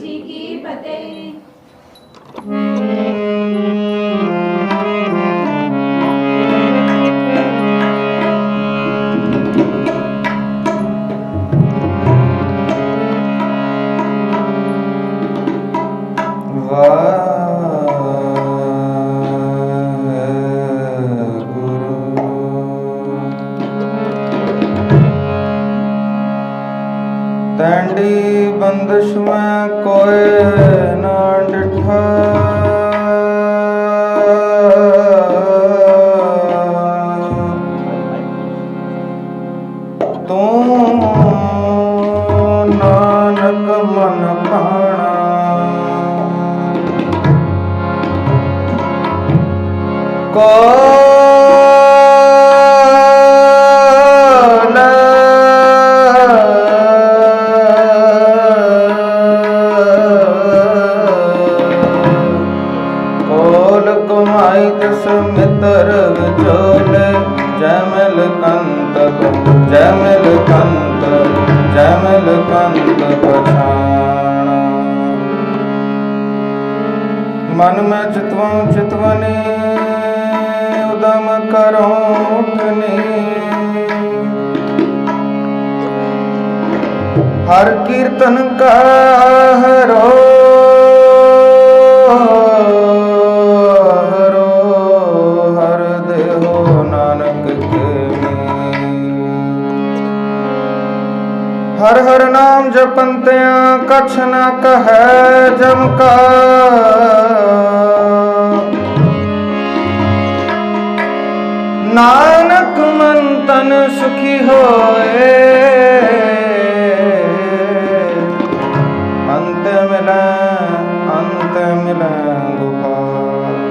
जी की फतेह। तैंडी बंदिश में कोई ना डिठा, तू नानक मन भाणा। मित्र विचोले जैमिल कंत जैमिल कंत जैमिल कंत पछाणा। मन में चितवों चितवनी उदम करो उठनी, हर कीर्तन का हरो हर हर नाम जपंत्या कछ न कहे जमका। नानक मन तन सुखी होए, अंत मिले गोपाल।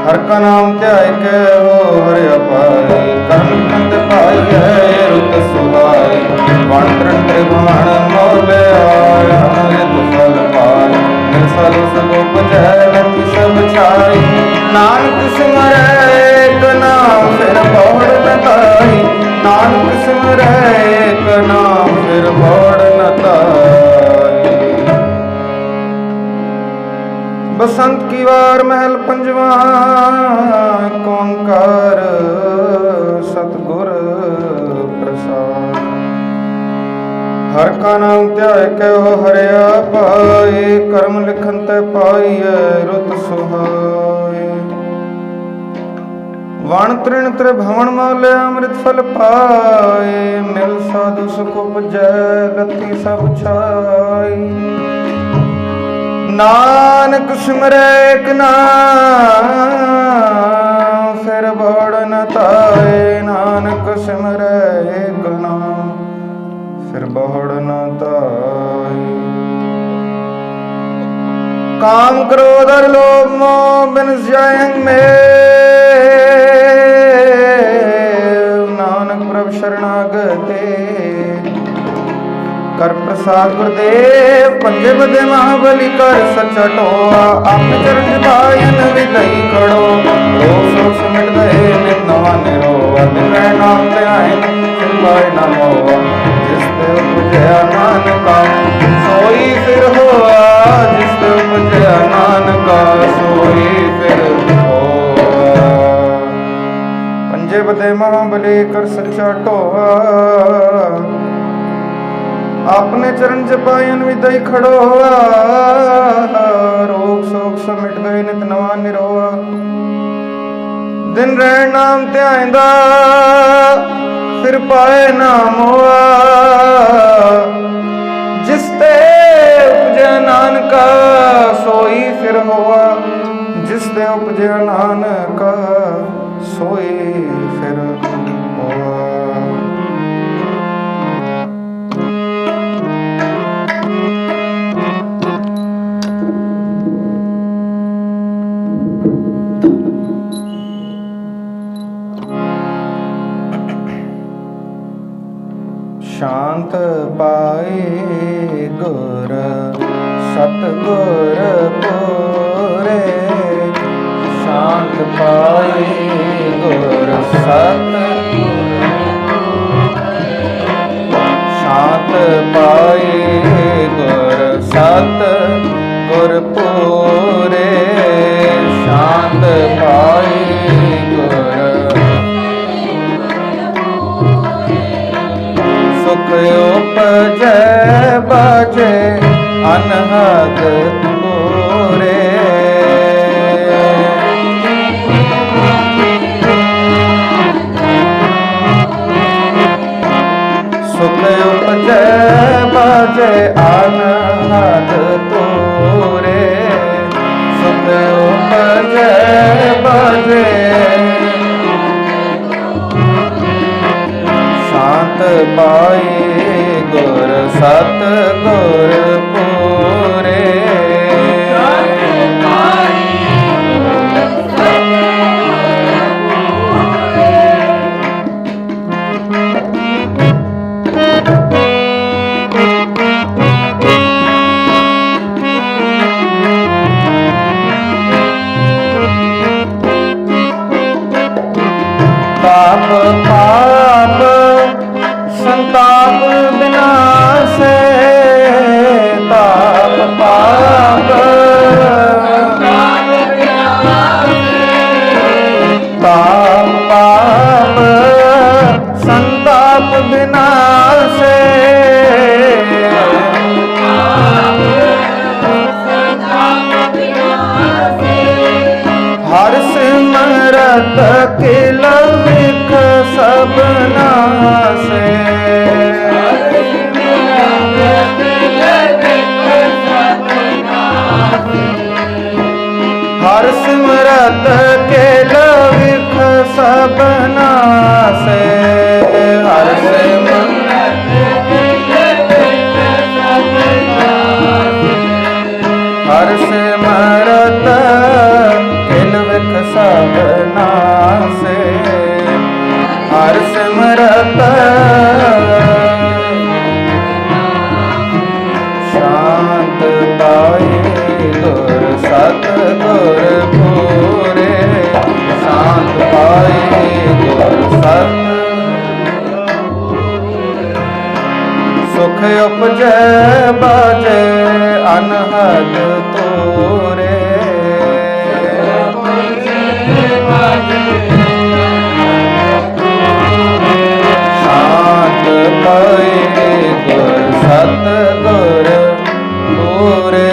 हर का नाम त्याय के हो हरि अपाय, कर्म कंत पाई है रुत सुहाय। वाणतरण त्रिभुवन मोले आय, अमृत फल पाय। निर्सल सगोप जय लखि सब छाई, नानक सिमरै एक नाम फिर भौड़ न ताई। नानक सिमरै एक नाम फिर भौड़ न ताई। बसंत की वार महल पंजवा, ओंकार सतगुर प्रसाद। हर का नाम त्याय के हो हरिया पाए, कर्म लिखन ते पाइए रुत सुहाए। वाण तृण त्रिभुवन मोले अमृत फल पाए, मिल साधु सुख उपजै लती सब छाई। नानक सिमरै एक नाम फिर भौड़ न ताए। नानक सिमरै एक नाम फिर भौड़ न ताए। काम क्रोध और लोभ मोह बिन जाएं में, नानक प्रभु शरणागते कर प्रसाद गुरुदेव। पंजे बदे महाबली कर सच्चा टोआ, अपने चरण पायन विदई खड़ो। रोग शोक समिट गए नित नवा निरोआ, दिन रह नाम ते आए फिर पाए न मोआ। जिस ते उपजया नानका सोई फिर होआ, जिस ते उपजया नानका सोई फिर होआ। पंजे बदे महाबली कर सच्चा टोआ, अपने चरण जपायन विदई खड़ोआ। रोग शोक समिट गए नित नवा निरोआ, दिन रहन नाम ध्याइंदा फिर पाए नाम होआ। जिस ते उपजै नानका सोई फिर होआ, जिस ते उपजै नानका सोई फिर होआ। शांत पाए गुर सतगुर पूरे, शांत पाए गुर शांत पाए गुर सत बाजे अनहद तोरे। सुख उपजे बाजे अनहद तोरे। सुख उपजे बाजे शांत पाई गुर सत गुर पूरे। ताप पाप संताप विनाशे। ताप पाप ताप पाप संताप विनाशे। हर सिमरत किल विख सब नासे। हर सिमरत किल विख सब नासे। हर सिमरत हर सिमरत किल विख सब नासे। हर सिमरत शांत पाए गुर सत गुर पूरे। शांत पाए गुर सत सुख उपजे बाजे अनहद तोरे। शांत पाए गुर सत गुर पूरे।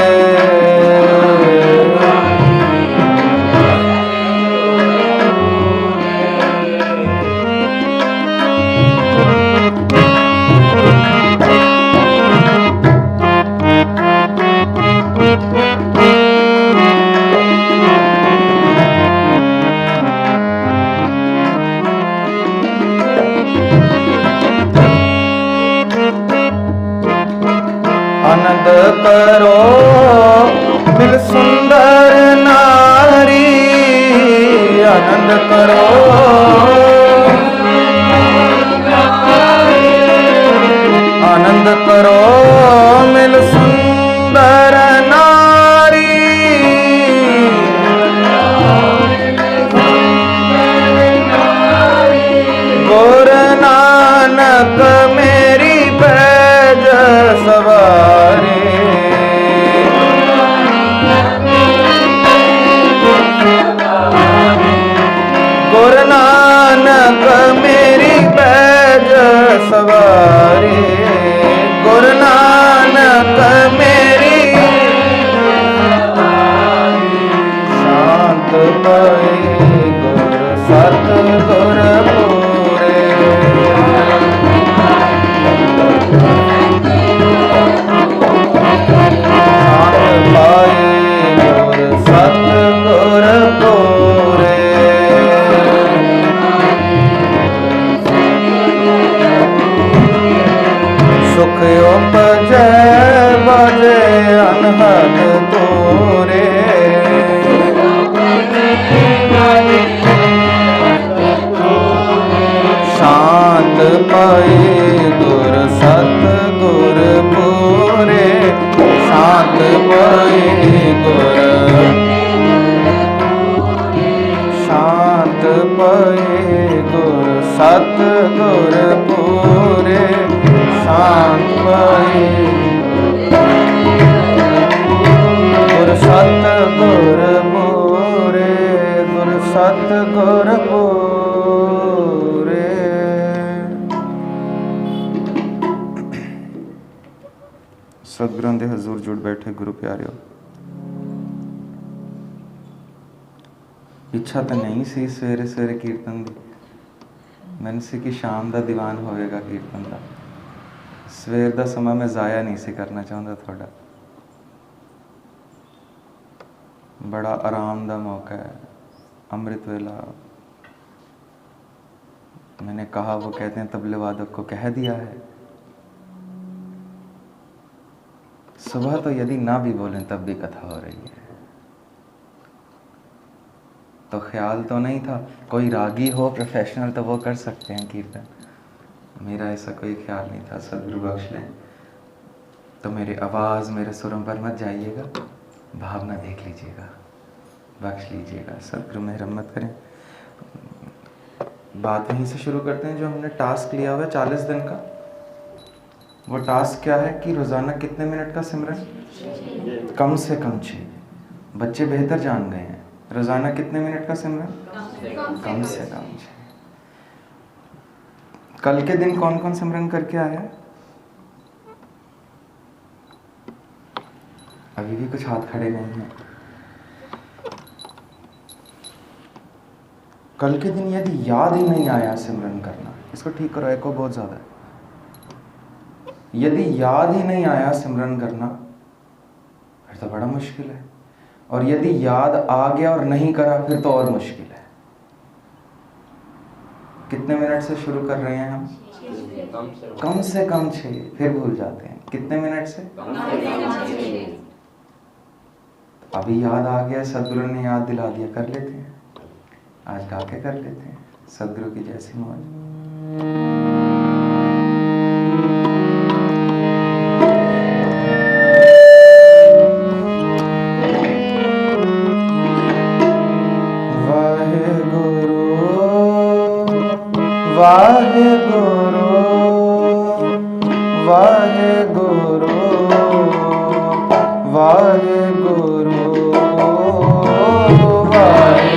आनंद करो मिल सुंदर नारी। आनंद करो आनंद करो मिल सुंदर नारी। गुरु नानक मेरी पैज सवारी। गुरु नानक मेरी पैज सवारी। गुरु नानक मेरी शांत पाए गुर सत गुर पूरे। शांत पाए गुर सत गुर पूरे। सुख उपजे बाजे अनहद तोरे। शांत पाए गुर सत गुर पूरे। शांत पाए गुर शांत पाए गुर सत गुर पूरे। शांत पाए गुर सत गुर पूरे। गुर सत गुर पूरे। सतगुਰਾਂ ਦੇ हजूर जुड़ बैठे गुरु प्यारिओ, इच्छा तो नहीं सी सवेरे सवेरे कीर्तन की, मैंने सी कि शाम का दीवान होएगा कीर्तन का। सवेर का समा मैं ज़ाया नहीं सी करना चाहता थोड़ा। बड़ा आराम का मौका है, अमृत वेला। मैंने कहा, वो कहते हैं तबले वादक को कह दिया है। सुबह तो यदि ना भी बोलें तब भी कथा हो रही है। तो ख्याल तो नहीं था कोई रागी हो प्रोफेशनल तो वो कर सकते हैं कीर्तन, मेरा ऐसा कोई ख्याल नहीं था। सदगुरु बख्श लें। तो मेरी आवाज़ मेरे सुरों पर मत जाइएगा, भावना देख लीजिएगा, बख्श लीजिएगा। सदगुरु मेहर मत करें। बात वहीं से शुरू करते हैं जो हमने टास्क लिया हुआ है 40 दिन का। वो टास्क क्या है कि रोज़ाना कितने मिनट का सिमरन? कम से कम 6। बच्चे बेहतर जान गए हैं। रोज़ाना कितने मिनट का सिमरन? कम से कम 6। कल के दिन कौन कौन सिमरन करके आया? अभी भी कुछ हाथ खड़े नहीं हैं। कल के दिन यदि याद ही नहीं आया सिमरन करना, इसको ठीक करो, एको बहुत ज़्यादा है। यदि याद ही नहीं आया सिमरन करना फिर तो बड़ा मुश्किल है, और यदि याद आ गया और नहीं करा फिर तो और मुश्किल है। कितने मिनट से शुरू कर रहे हैं हम? कम से कम 6। फिर भूल जाते हैं। कितने मिनट से? अभी याद आ गया, सदगुरु ने याद दिला दिया, कर लेते हैं। आज गा के कर लेते हैं। सदगुरु की जैसी मौज। वाहेगुरु वाहेगुरु वाहेगुरु वाहेगुरु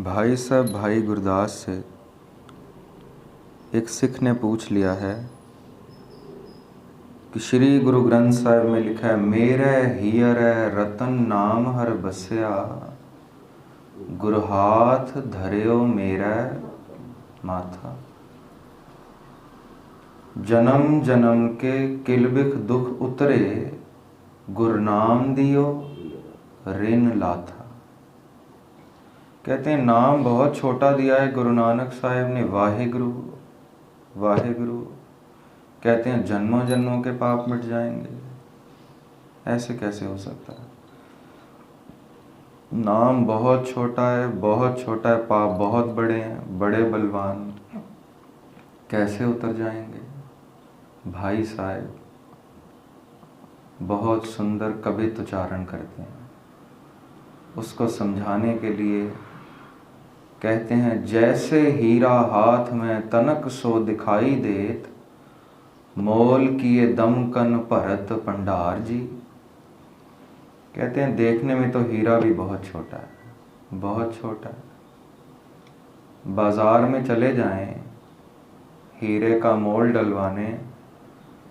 भाई साहब भाई गुरदास से एक सिख ने पूछ लिया है कि श्री गुरु ग्रंथ साहिब में लिखा है, मेरे हियर रतन नाम हर बसया, गुरु हाथ धर्यो मेरा माथा। जन्म जन्म के किलबिख दुख उतरे, गुरु नाम दियो ऋण लाथा। कहते हैं नाम बहुत छोटा दिया है गुरु नानक साहिब ने, वाहेगुरु वाहेगुरु। कहते हैं जन्मों जन्मों के पाप मिट जाएंगे, ऐसे कैसे हो सकता है? नाम बहुत छोटा है, बहुत छोटा है, पाप बहुत बड़े हैं, बड़े बलवान, कैसे उतर जाएंगे? भाई साहब बहुत सुंदर कवित्व उच्चारण करते हैं, उसको समझाने के लिए कहते हैं, जैसे हीरा हाथ में तनक सो दिखाई देत, मोल किए दमकन भरत भंडार जी। कहते हैं देखने में तो हीरा भी बहुत छोटा है, बहुत छोटा है। बाजार में चले जाएं हीरे का मोल डलवाने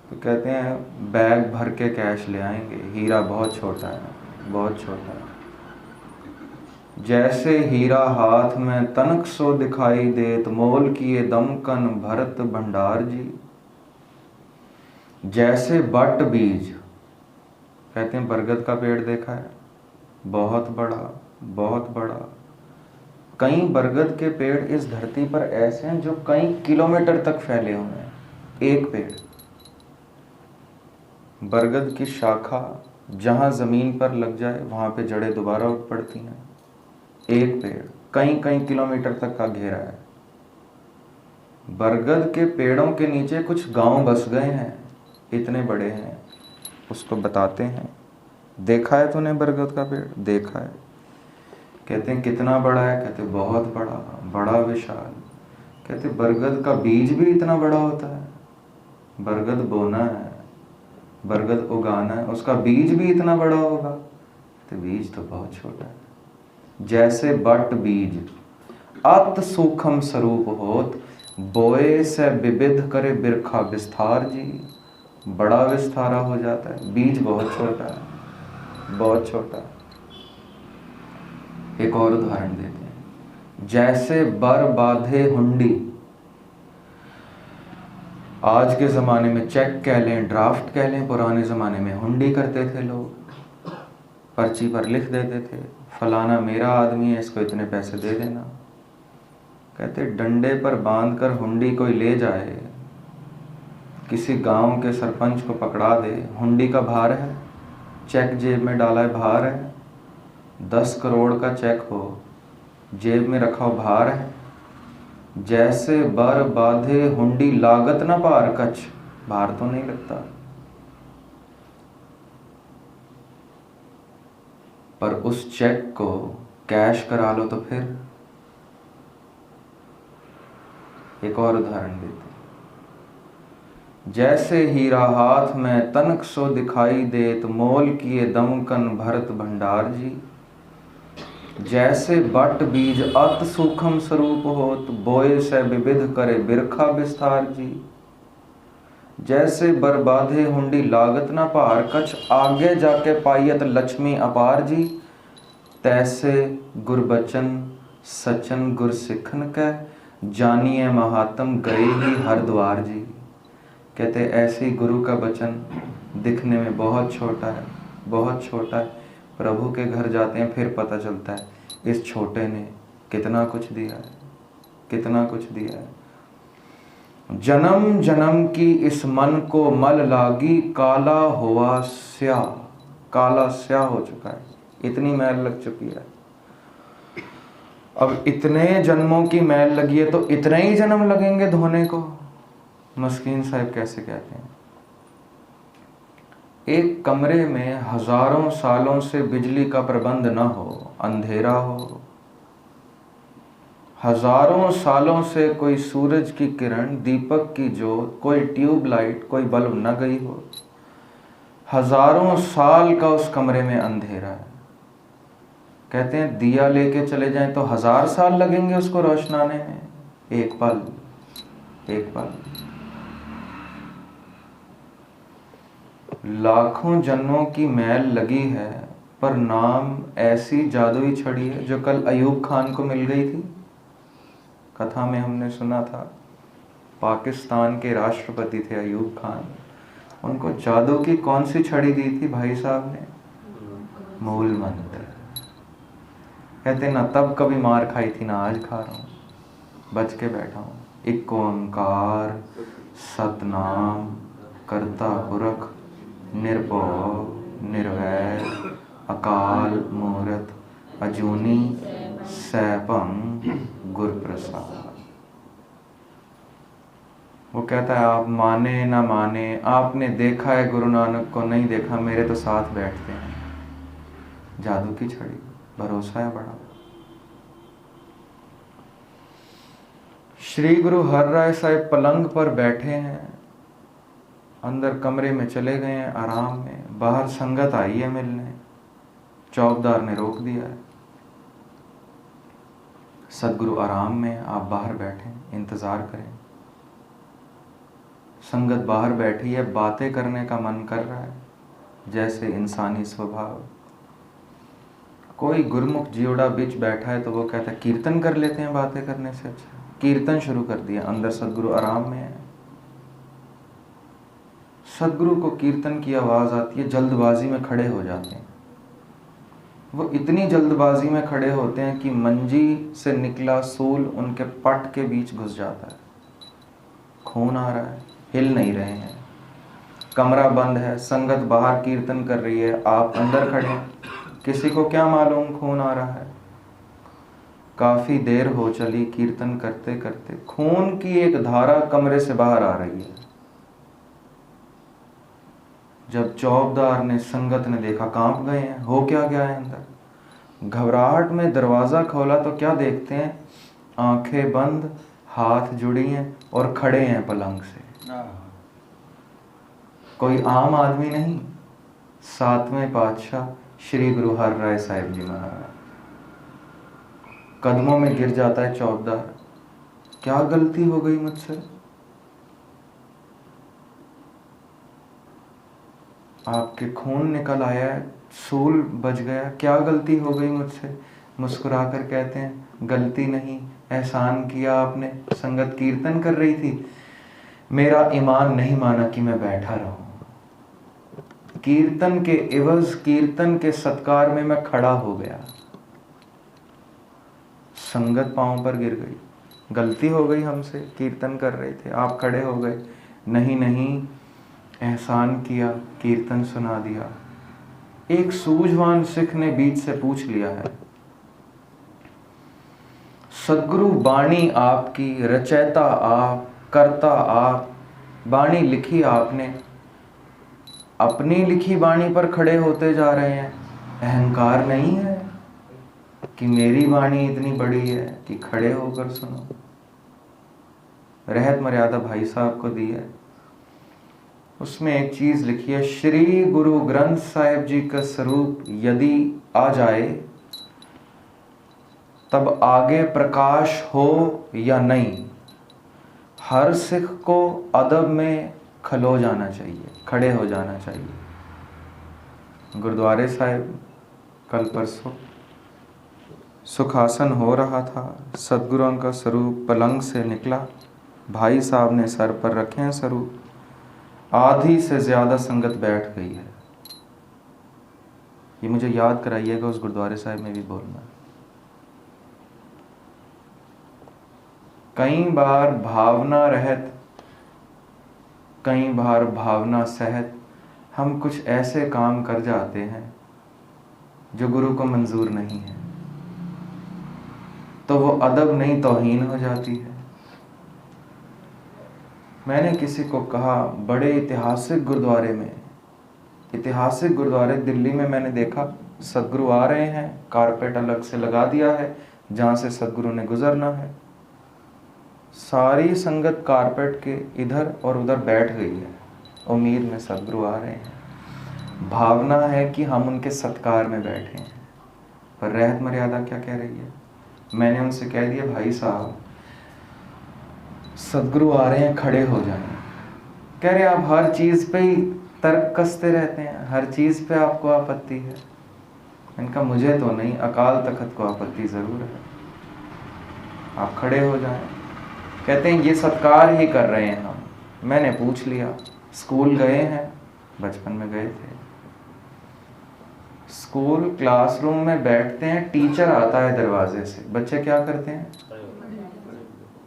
तो कहते हैं बैग भर के कैश ले आएंगे, हीरा बहुत छोटा है, बहुत छोटा है। जैसे हीरा हाथ में तनक सो दिखाई देत, मोल किए दमकन भरत भंडार जी। जैसे बट बीज, कहते हैं बरगद का पेड़ देखा है, बहुत बड़ा, बहुत बड़ा। कई बरगद के पेड़ इस धरती पर ऐसे हैं जो कई किलोमीटर तक फैले हुए हैं। एक पेड़ बरगद की शाखा जहां जमीन पर लग जाए वहां पे जड़ें दोबारा उठ पड़ती हैं। एक पेड़ कई कई किलोमीटर तक का घेरा है। बरगद के पेड़ों के नीचे कुछ गांव बस गए हैं, इतने बड़े हैं। उसको बताते हैं, देखा है तूने बरगद का पेड़? देखा है। कहते हैं कितना बड़ा है? कहते बहुत बड़ा, बड़ा विशाल। कहते बरगद का बीज भी इतना बड़ा होता है? बरगद बोना है, बरगद उगाना है, उसका बीज भी इतना बड़ा होगा? तो बीज तो बहुत छोटा है। जैसे बट बीज अत सूक्ष्म स्वरूप होत, बोए से विविध करे बिरखा विस्तार जी। बड़ा विस्तारा हो जाता है, बीज बहुत छोटा है, बहुत छोटा। एक और उदाहरण देते हैं, जैसे बर बाधे हुंडी। आज के ज़माने में चेक कह लें, ड्राफ्ट कह लें, पुराने ज़माने में हुंडी करते थे लोग। पर्ची पर लिख देते थे फलाना मेरा आदमी है, इसको इतने पैसे दे देना। कहते डंडे पर बांधकर हुंडी कोई ले जाए, किसी गांव के सरपंच को पकड़ा दे, हुंडी का भार है, चेक जेब में डाला है भार है, 10 करोड़ का चेक हो जेब में रखा हो भार है, जैसे बर बाधे हुंडी लागत ना पार कछ, भार तो नहीं लगता। पर उस चेक को कैश करा लो तो फिर। एक और उदाहरण देते, जैसे हीरा हाथ में तनक सो दिखाई देत, मोल किए दमकन भरत भंडार जी। जैसे बट बीज अत सूक्ष्म स्वरूप होत, बोए से विविध करे बिरखा विस्तार जी। जैसे बर्बादे हुंडी लागत ना पार कछ, आगे जाके पायत लक्ष्मी अपार जी। तैसे गुरबचन सचन गुर सिखन के, जानिए महात्म गए ही हरिद्वार जी। कहते ऐसे गुरु का वचन दिखने में बहुत छोटा है, बहुत छोटा है, प्रभु के घर जाते हैं फिर पता चलता है इस छोटे ने कितना कुछ दिया है, कितना कुछ दिया है। जन्म जन्म की इस मन को मल लागी, काला हुआ स्या, काला स्या हो चुका है, इतनी मैल लग चुकी है। अब इतने जन्मों की मैल लगी है तो इतने ही जन्म लगेंगे धोने को। मस्कीन साहब कैसे कहते हैं, एक कमरे में हजारों सालों से बिजली का प्रबंध न हो, अंधेरा हो, हजारों सालों से कोई सूरज की किरण, दीपक की जोत, कोई ट्यूबलाइट, कोई बल्ब न गई हो, हजारों साल का उस कमरे में अंधेरा है। कहते हैं दिया लेके चले जाएं तो 1000 साल लगेंगे उसको रोशनाने में, एक पल, एक पल। लाखों जन्मों की मैल लगी है, पर नाम ऐसी जादुई छड़ी है जो कल अयूब खान को मिल गई थी। कथा में हमने सुना था, पाकिस्तान के राष्ट्रपति थे अयूब खान, उनको जादू की कौन सी छड़ी दी थी भाई साहब ने? मूल मंत्र। कहते ना तब कभी मार खाई थी ना आज खा रहा हूँ, बच के बैठा हूँ। एक ओंकार सतनाम करता पुरख, निर्भव निर्वैर अकाल मूरत अजूनी सैभं गुर प्रसाद। वो कहता है आप माने ना माने, आपने देखा है गुरु नानक को, नहीं देखा, मेरे तो साथ बैठते हैं। जादू की छड़ी, भरोसा है बड़ा। श्री गुरु हर राय साहब पलंग पर बैठे हैं, अंदर कमरे में चले गए हैं आराम में, बाहर संगत आई है मिलने, चौकीदार ने रोक दिया है। सदगुरु आराम में, आप बाहर बैठे इंतजार करें। संगत बाहर बैठी है, बातें करने का मन कर रहा है, जैसे इंसानी स्वभाव। कोई गुरमुख जियोड़ा बीच बैठा है तो वो कहता है कीर्तन कर लेते हैं बातें करने से अच्छा। कीर्तन शुरू कर दिया, अंदर सदगुरु आराम में है। सदगुरु को कीर्तन की आवाज आती है, जल्दबाजी में खड़े हो जाते हैं। वो इतनी जल्दबाजी में खड़े होते हैं कि मंजी से निकला सूल उनके पट के बीच घुस जाता है। खून आ रहा है, हिल नहीं रहे हैं, कमरा बंद है, संगत बाहर कीर्तन कर रही है, आप अंदर खड़े हैं, किसी को क्या मालूम खून आ रहा है। काफी देर हो चली कीर्तन करते करते, खून की एक धारा कमरे से बाहर आ रही है। जब चौकीदार ने संगत ने देखा, कांप गए हैं, हो क्या गया है अंदर। घबराहट में दरवाजा खोला तो क्या देखते हैं, आंखें बंद, हाथ जुड़ी हैं और खड़े हैं पलंग से। कोई आम आदमी नहीं, 7वें पातशाह श्री गुरु हर राय साहिब जी महाराज। कदमों में गिर जाता है चौकीदार, क्या गलती हो गई मुझसे, आपके खून निकल आया है, सूल बच गया, क्या गलती हो गई मुझसे। मुस्कुराकर कहते हैं गलती नहीं, एहसान किया आपने। संगत कीर्तन कर रही थी, मेरा ईमान नहीं माना कि मैं बैठा रहूं। कीर्तन के इवज, कीर्तन के सत्कार में मैं खड़ा हो गया। संगत पांव पर गिर गई, गलती हो गई हमसे, कीर्तन कर रहे थे, आप खड़े हो गए, नहीं नहीं, एहसान किया, कीर्तन सुना दिया। एक सूझवान सिख ने बीच से पूछ लिया है, सदगुरु बाणी आपकी, रचयिता आप, कर्ता आप, बाणी लिखी आपने, अपनी लिखी बाणी पर खड़े होते जा रहे हैं। अहंकार नहीं है कि मेरी वाणी इतनी बड़ी है कि खड़े होकर सुनो। रहत मर्यादा भाई साहब को दी है, उसमें एक चीज लिखी है, श्री गुरु ग्रंथ साहिब जी का स्वरूप यदि आ जाए तब आगे प्रकाश हो या नहीं, हर सिख को अदब में खलो जाना चाहिए, खड़े हो जाना चाहिए। गुरुद्वारे साहिब कल परसों सुखासन हो रहा था, सदगुरुओं का स्वरूप पलंग से निकला, भाई साहब ने सर पर रखे हैं स्वरूप, आधी से ज्यादा संगत बैठ गई है। ये मुझे याद कराइएगा, उस गुरुद्वारे साहिब में भी बोलना। कई बार भावना रहत, कई बार भावना सहत हम कुछ ऐसे काम कर जाते हैं जो गुरु को मंजूर नहीं है, तो वो अदब नहीं तौहीन हो जाती है। मैंने किसी को कहा, बड़े ऐतिहासिक गुरुद्वारे में, ऐतिहासिक गुरुद्वारे दिल्ली में मैंने देखा, सदगुरु आ रहे हैं, कारपेट अलग से लगा दिया है जहाँ से सदगुरु ने गुजरना है, सारी संगत कारपेट के इधर और उधर बैठ गई है, उम्मीद में सदगुरु आ रहे हैं। भावना है कि हम उनके सत्कार में बैठे हैं, पर रहत मर्यादा क्या कह रही है? मैंने उनसे कह दिया, भाई साहब सदगुरु आ रहे हैं, खड़े हो जाएं। कह रहे आप हर चीज पे ही तर्क कसते रहते हैं, हर चीज पे आपको आपत्ति है। इनका मुझे तो नहीं, अकाल तखत को आपत्ति जरूर है, आप खड़े हो जाएं। कहते हैं ये सत्कार ही कर रहे हैं हम। मैंने पूछ लिया, स्कूल गए हैं? बचपन में गए थे। स्कूल क्लासरूम में बैठते हैं, टीचर आता है दरवाजे से, बच्चे क्या करते हैं?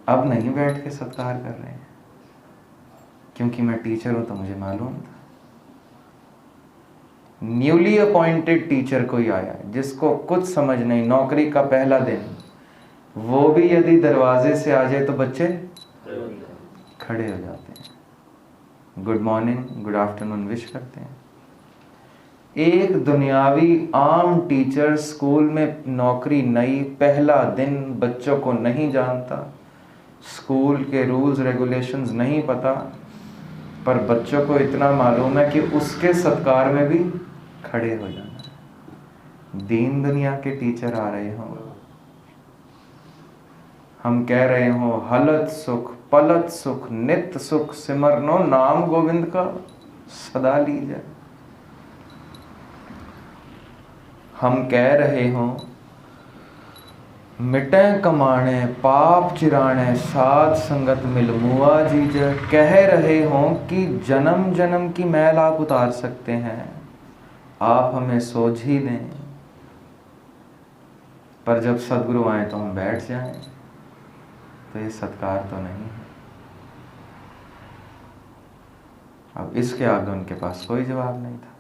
अब नहीं बैठ के सत्कार कर रहे हैं, क्योंकि मैं टीचर हूं तो मुझे मालूम था। न्यूली अपॉइंटेड टीचर कोई आया जिसको कुछ समझ नहीं, नौकरी का पहला दिन, वो भी यदि दरवाजे से आ जाए तो बच्चे खड़े हो जाते हैं, good morning good afternoon wish करते हैं। एक दुनियावी आम टीचर स्कूल में नौकरी नई, पहला दिन, बच्चों को नहीं जानता, स्कूल के रूल्स रेगुलेशंस नहीं पता, पर बच्चों को इतना मालूम है कि उसके सत्कार में भी खड़े हो जाना है। दीन दुनिया के टीचर आ रहे हों, हम कह रहे हो हलत सुख पलत सुख नित सुख सिमरनो नाम गोविंद का सदा लीजिए। हम कह रहे हो मिटे कमाने पाप चिराने साध संगत मिल मुआ जीजे। कह रहे हो कि जन्म जन्म की मैल आप उतार सकते हैं, आप हमें सोझ ही दें, पर जब सदगुरु आए तो हम बैठ जाएं, तो ये सत्कार तो नहीं है। अब इसके आगे उनके पास कोई जवाब नहीं था।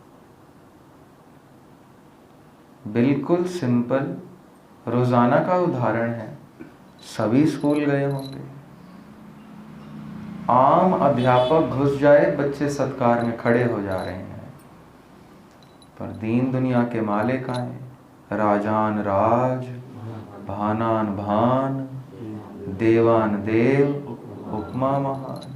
बिल्कुल सिंपल रोजाना का उदाहरण है, सभी स्कूल गए होंगे, आम अध्यापक घुस जाए, बच्चे सत्कार में खड़े हो जा रहे हैं, पर दीन दुनिया के मालिक आए, राजान राज भानान भान देवान देव उपमा महान।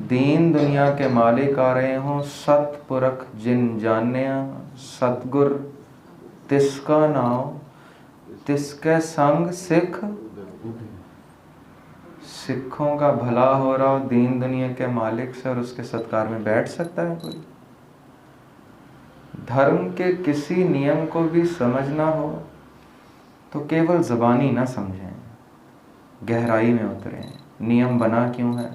दीन दुनिया के मालिक आ रहे हों, सतपुरख जिन जान्या, सतगुर तिसका नाम, तिसके संग सिख। सिखों का भला हो रहा हो दीन दुनिया के मालिक से, और उसके सत्कार में बैठ सकता है कोई? धर्म के किसी नियम को भी समझना हो तो केवल ज़बानी ना समझें, गहराई में उतरें। नियम बना क्यों है?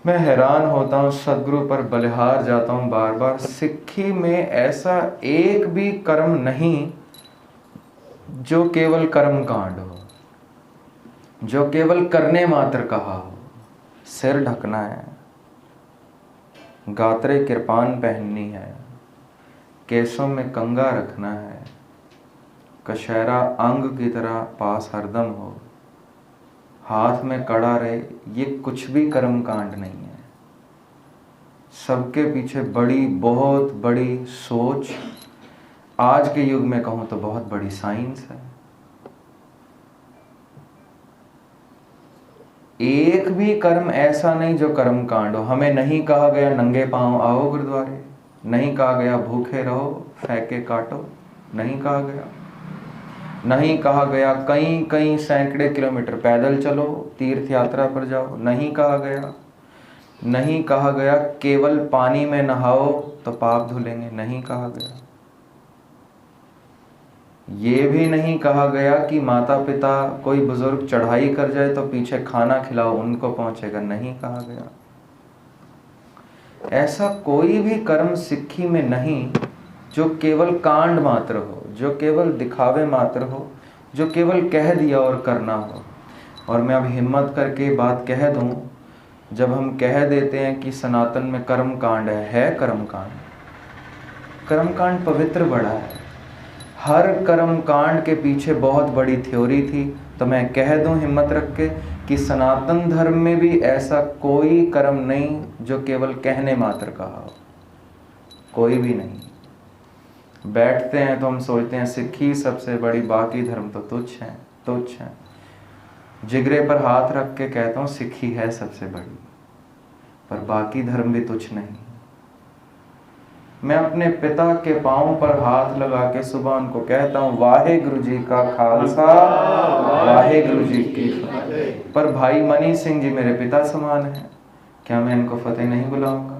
मैं हैरान होता हूँ, सदगुरु पर बलिहार जाता हूँ बार बार। सिक्खी में ऐसा एक भी कर्म नहीं जो केवल कर्म कांड हो, जो केवल करने मात्र कहा हो। सिर ढकना है, गात्रे कृपान पहननी है, केसों में कंगा रखना है, कशहरा अंग की तरह पास हरदम हो, हाथ में कड़ा रहे, ये कुछ भी कर्म कांड नहीं है। सबके पीछे बड़ी, बहुत बड़ी सोच, आज के युग में कहूँ तो बहुत बड़ी साइंस है। एक भी कर्म ऐसा नहीं जो कर्म कांड हो। हमें नहीं कहा गया नंगे पांव आओ गुरुद्वारे, नहीं कहा गया भूखे रहो फैके काटो, नहीं कहा गया। नहीं कहा गया कई कई सैकड़े किलोमीटर पैदल चलो, तीर्थ यात्रा पर जाओ, नहीं कहा गया। नहीं कहा गया केवल पानी में नहाओ तो पाप धुलेंगे, नहीं कहा गया। ये भी नहीं कहा गया कि माता पिता कोई बुजुर्ग चढ़ाई कर जाए तो पीछे खाना खिलाओ, उनको पहुंचेगा, नहीं कहा गया। ऐसा कोई भी कर्म सिक्खी में नहीं जो केवल कांड मात्र हो, जो केवल दिखावे मात्र हो, जो केवल कह दिया और करना हो। और मैं अब हिम्मत करके बात कह दूं, जब हम कह देते हैं कि सनातन में कर्म कांड है कर्म कांड। कर्म कांड पवित्र बड़ा है, हर कर्म कांड के पीछे बहुत बड़ी थ्योरी थी। तो मैं कह दूं हिम्मत रख के कि सनातन धर्म में भी ऐसा कोई कर्म नहीं जो केवल कहने मात्र कहा हो, कोई भी नहीं। बैठते हैं तो हम सोचते हैं सिक्खी सबसे बड़ी, बाकी धर्म तो तुच्छ हैं, तुच्छ हैं। जिगरे पर हाथ रख के कहता हूँ सिक्खी है सबसे बड़ी, पर बाकी धर्म भी तुच्छ नहीं। मैं अपने पिता के पांव पर हाथ लगा के सुबह उनको कहता हूँ वाहे गुरु जी का खालसा, वाहे गुरु जी की फतेह। पर भाई मनी सिंह जी मेरे पिता समान है, क्या मैं इनको फतेह नहीं बुलाऊंगा?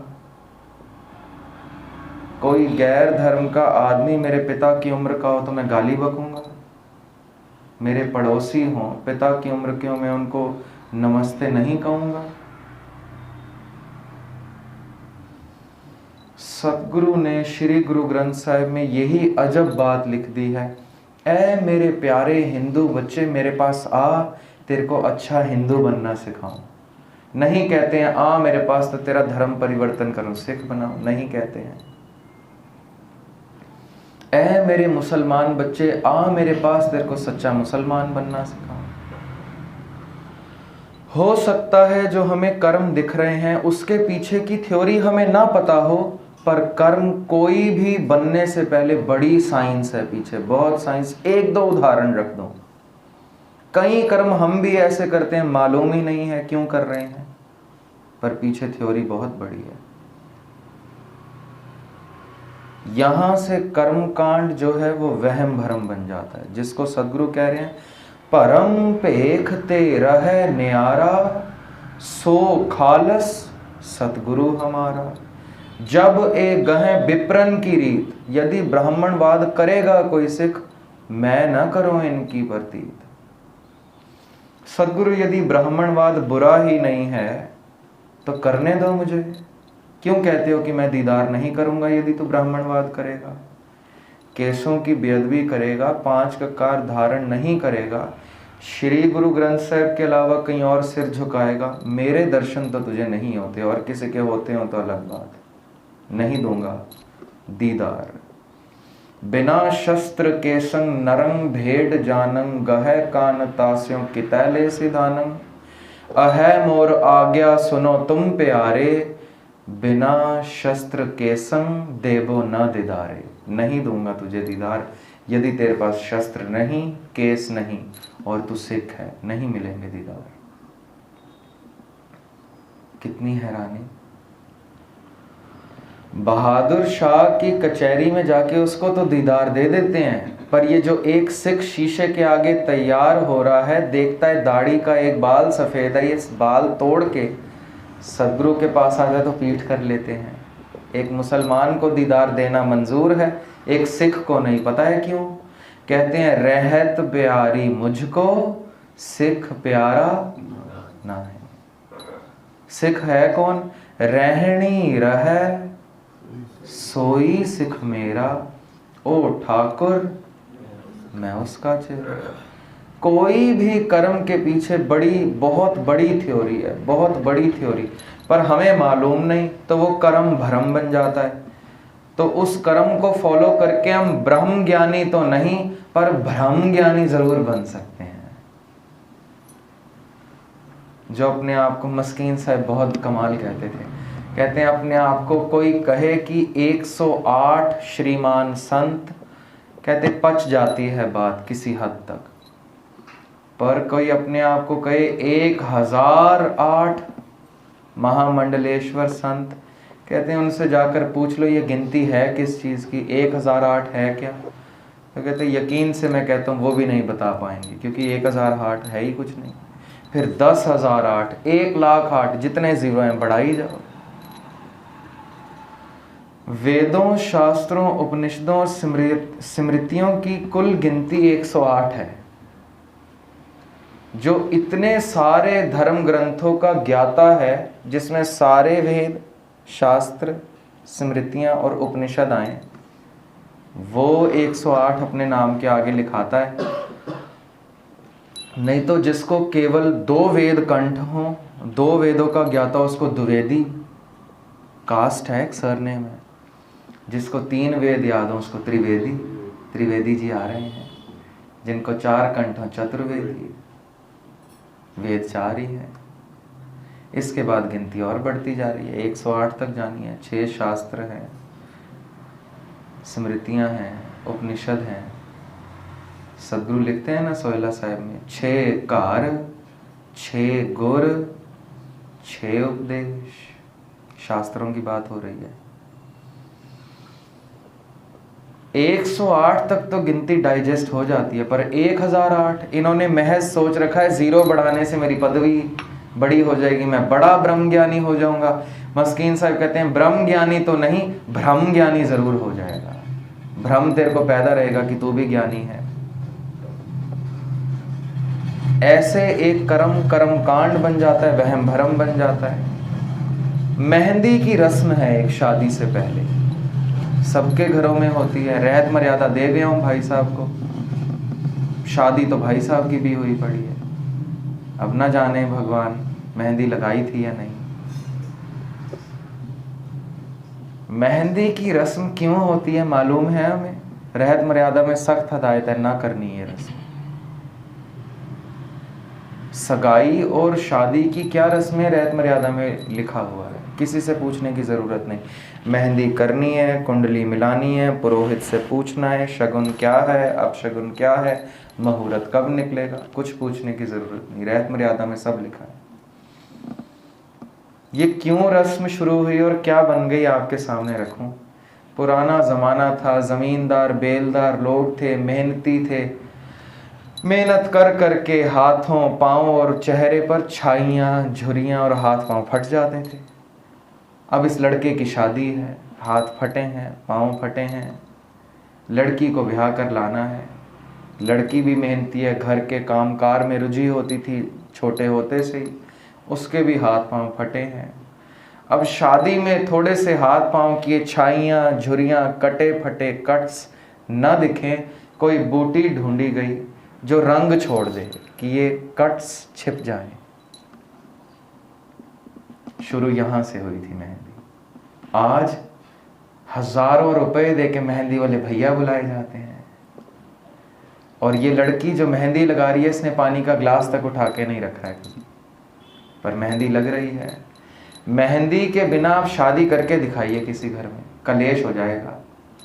कोई गैर धर्म का आदमी मेरे पिता की उम्र का हो तो मैं गाली बकूंगा? मेरे पड़ोसी हों, पिता की उम्र के हो, मैं उनको नमस्ते नहीं कहूंगा? सतगुरु ने श्री गुरु ग्रंथ साहिब में यही अजब बात लिख दी है, ऐ मेरे प्यारे हिंदू बच्चे मेरे पास आ, तेरे को अच्छा हिंदू बनना सिखाऊं। नहीं कहते हैं आ मेरे पास तो तेरा धर्म परिवर्तन करूं, सिख बनाऊं, नहीं कहते हैं। ऐ मेरे मुसलमान बच्चे आ मेरे पास, तेरे को सच्चा मुसलमान बनना सिखाऊं। हो सकता है जो हमें कर्म दिख रहे हैं उसके पीछे की थ्योरी हमें ना पता हो, पर कर्म कोई भी बनने से पहले बड़ी साइंस है पीछे, बहुत साइंस। एक दो उदाहरण रख दूं। कई कर्म हम भी ऐसे करते हैं मालूम ही नहीं है क्यों कर रहे हैं, पर पीछे थ्योरी बहुत बड़ी है। यहां से कर्म कांड जो है वो वहम भरम बन जाता है, जिसको सदगुरु कह रहे हैं परम पेख ते रहे न्यारा, सो खालस सतगुरु हमारा। जब ए गहे विप्रन की रीत, यदि ब्राह्मणवाद करेगा कोई सिख, मैं न करूं इनकी प्रतीत। सदगुरु यदि ब्राह्मणवाद बुरा ही नहीं है तो करने दो मुझे, क्यों कहते हो कि मैं दीदार नहीं करूंगा यदि तू ब्राह्मणवाद करेगा? केसों की बेअदबी करेगा, 5 ककार धारण नहीं करेगा, श्री गुरु ग्रंथ साहिब के अलावा कहीं और सिर झुकाएगा, मेरे दर्शन तो तुझे नहीं होते, और किसी के होते हो तो अलग बात, नहीं दूंगा दीदार। बिना शस्त्र के संग नरंग भेड़ जानंग, गहे कान तास्यों कितैले सिधानंग। अहै मोर आज्ञा सुनो तुम प्यारे, बिना शस्त्र के संग देवो न दीदारे। नहीं दूंगा तुझे दीदार यदि तेरे पास शस्त्र नहीं, केस नहीं और तू सिख है, नहीं मिलेंगे दीदार। कितनी हैरानी। बहादुर शाह की कचहरी में जाके उसको तो दीदार दे देते हैं, पर ये जो एक सिख शीशे के आगे तैयार हो रहा है, देखता है दाढ़ी का एक बाल सफेद है, ये बाल तोड़ के सदगुरु के पास आ जाए तो पीठ कर लेते हैं। एक मुसलमान को दीदार देना मंजूर है, एक सिख को नहीं। पता है क्यों? कहते हैं रहत प्यारी मुझको, सिख प्यारा ना है। सिख है कौन? रहनी रह सोई सिख मेरा, ओ ठाकुर मैं उसका चेहरा। कोई भी कर्म के पीछे बहुत बड़ी थ्योरी है, बहुत बड़ी थ्योरी, पर हमें मालूम नहीं तो वो कर्म भ्रम बन जाता है। तो उस कर्म को फॉलो करके हम ब्रह्म ज्ञानी तो नहीं पर भ्रम ज्ञानी जरूर बन सकते हैं। जो अपने आप को, मस्कीन साहब बहुत कमाल कहते थे, कहते हैं अपने आप को कोई कहे कि 108 श्रीमान संत, कहते पच जाती है बात किसी हद तक, पर कोई अपने आप को कहे 1008 महामंडलेश्वर संत, कहते हैं उनसे जाकर पूछ लो ये गिनती है किस चीज की, 1008 है क्या? तो कहते हैं यकीन से मैं कहता हूँ वो भी नहीं बता पाएंगे, क्योंकि 1008 है ही कुछ नहीं। फिर 10,008, 1,08,000, जितने जीरो हैं बढ़ाई जाओ। वेदों, शास्त्रों, उपनिषदों और स्मृतियों की कुल गिनती 108 है। जो इतने सारे धर्म ग्रंथों का ज्ञाता है, जिसमें सारे वेद, शास्त्र, स्मृतियां और उपनिषद आए, वो 108 अपने नाम के आगे लिखाता है। नहीं तो जिसको केवल 2 वेद कंठ हो, 2 वेदों का ज्ञाता, उसको द्विवेदी कास्ट है, एक सरनेम है। जिसको 3 वेद याद हो उसको त्रिवेदी, त्रिवेदी जी आ रहे हैं। जिनको 4 कंठ हो चतुर्वेदी, वेद 4 ही है। इसके बाद गिनती और बढ़ती जा रही है, 108 तक जानी है। 6 शास्त्र हैं, स्मृतियां हैं, उपनिषद हैं। सदगुरु लिखते हैं ना सोहेला साहिब में, 6 कार, 6 गुर, 6 उपदेश। शास्त्रों की बात हो रही है। 108 तक तो गिनती डाइजेस्ट हो जाती है, पर 1008 इन्होंने महज सोच रखा है जीरो बढ़ाने से मेरी पदवी बड़ी हो जाएगी, मैं बड़ा ब्रह्म ज्ञानी हो जाऊंगा। मस्कीन साहब कहते हैं ब्रह्म ज्ञानी तो नहीं, ब्रह्म ज्ञानी जरूर हो जाएगा। भ्रम तेरे को पैदा रहेगा कि तू भी ज्ञानी है। ऐसे एक कर्म कांड बन जाता है, वहम भरम बन जाता है। मेहंदी की रस्म है एक शादी से पहले, सबके घरों में होती है। रहत मर्यादा दे गया हूं भाई साहब को, शादी तो भाई साहब की भी हुई पड़ी है। अब ना जाने भगवान मेहंदी लगाई थी या नहीं। मेहंदी की रस्म क्यों होती है मालूम है हमें? रहत मर्यादा में सख्त हदायत है, ना करनी ये रस्म। सगाई और शादी की क्या रस्में रहत मर्यादा में लिखा हुआ है, किसी से पूछने की जरूरत नहीं। मेहंदी करनी है, कुंडली मिलानी है, पुरोहित से पूछना है शगुन क्या है, अपशगुन क्या है, मुहूर्त कब निकलेगा, कुछ पूछने की जरूरत नहीं। रहत मर्यादा में सब लिखा है। ये क्यों रस्म शुरू हुई और क्या बन गई आपके सामने रखूं। पुराना जमाना था, जमींदार बेलदार लोग थे, मेहनती थे, मेहनत कर करके हाथों पांव और चेहरे पर छाइयां, झुर्रियां और हाथ पांव फट जाते थे। अब इस लड़के की शादी है, हाथ फटे हैं, पांव फटे हैं, लड़की को ब्याह कर लाना है। लड़की भी मेहनती है, घर के कामकार में रुझी होती थी छोटे होते से ही, उसके भी हाथ पांव फटे हैं। अब शादी में थोड़े से हाथ पांव की छाइयां, झुर्रियां, कटे फटे कट्स न दिखें, कोई बूटी ढूंढी गई जो रंग छोड़ दे कि ये कट्स छिप जाएं। शुरू यहां से हुई थी मेहंदी। आज हजारों रुपए देके मेहंदी वाले भैया बुलाए जाते हैं, और ये लड़की जो मेहंदी लगा रही है इसने पानी का ग्लास तक उठा के नहीं रखा है कभी, पर मेहंदी लग रही है। मेहंदी के बिना आप शादी करके दिखाइए किसी घर में, कलेश हो जाएगा।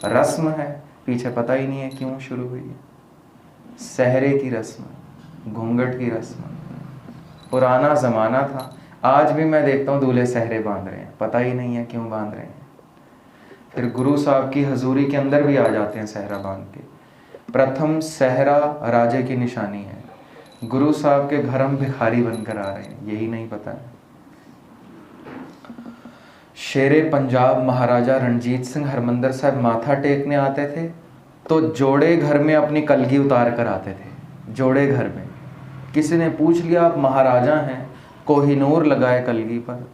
रस्म है, पीछे पता ही नहीं है क्यों शुरू हुई है। सहरे की रस्म, घूंघट की रस्म, पुराना जमाना था। आज भी मैं देखता हूँ दूल्हे सहरे बांध रहे हैं, पता ही नहीं है क्यों बांध रहे हैं। फिर गुरु साहब की हजूरी के अंदर भी आ जाते हैं सहरा बांध के। प्रथम सहरा राजे की निशानी है, गुरु साहब के घर हम भिखारी बनकर आ रहे हैं, यही नहीं पता है। शेरे पंजाब महाराजा रणजीत सिंह हरमंदर साहब माथा टेकने आते थे तो जोड़े घर में अपनी कलगी उतार कर आते थे। जोड़े घर में किसी ने पूछ लिया आप महाराजा हैं कोहिनूर लगाए कलगी पर,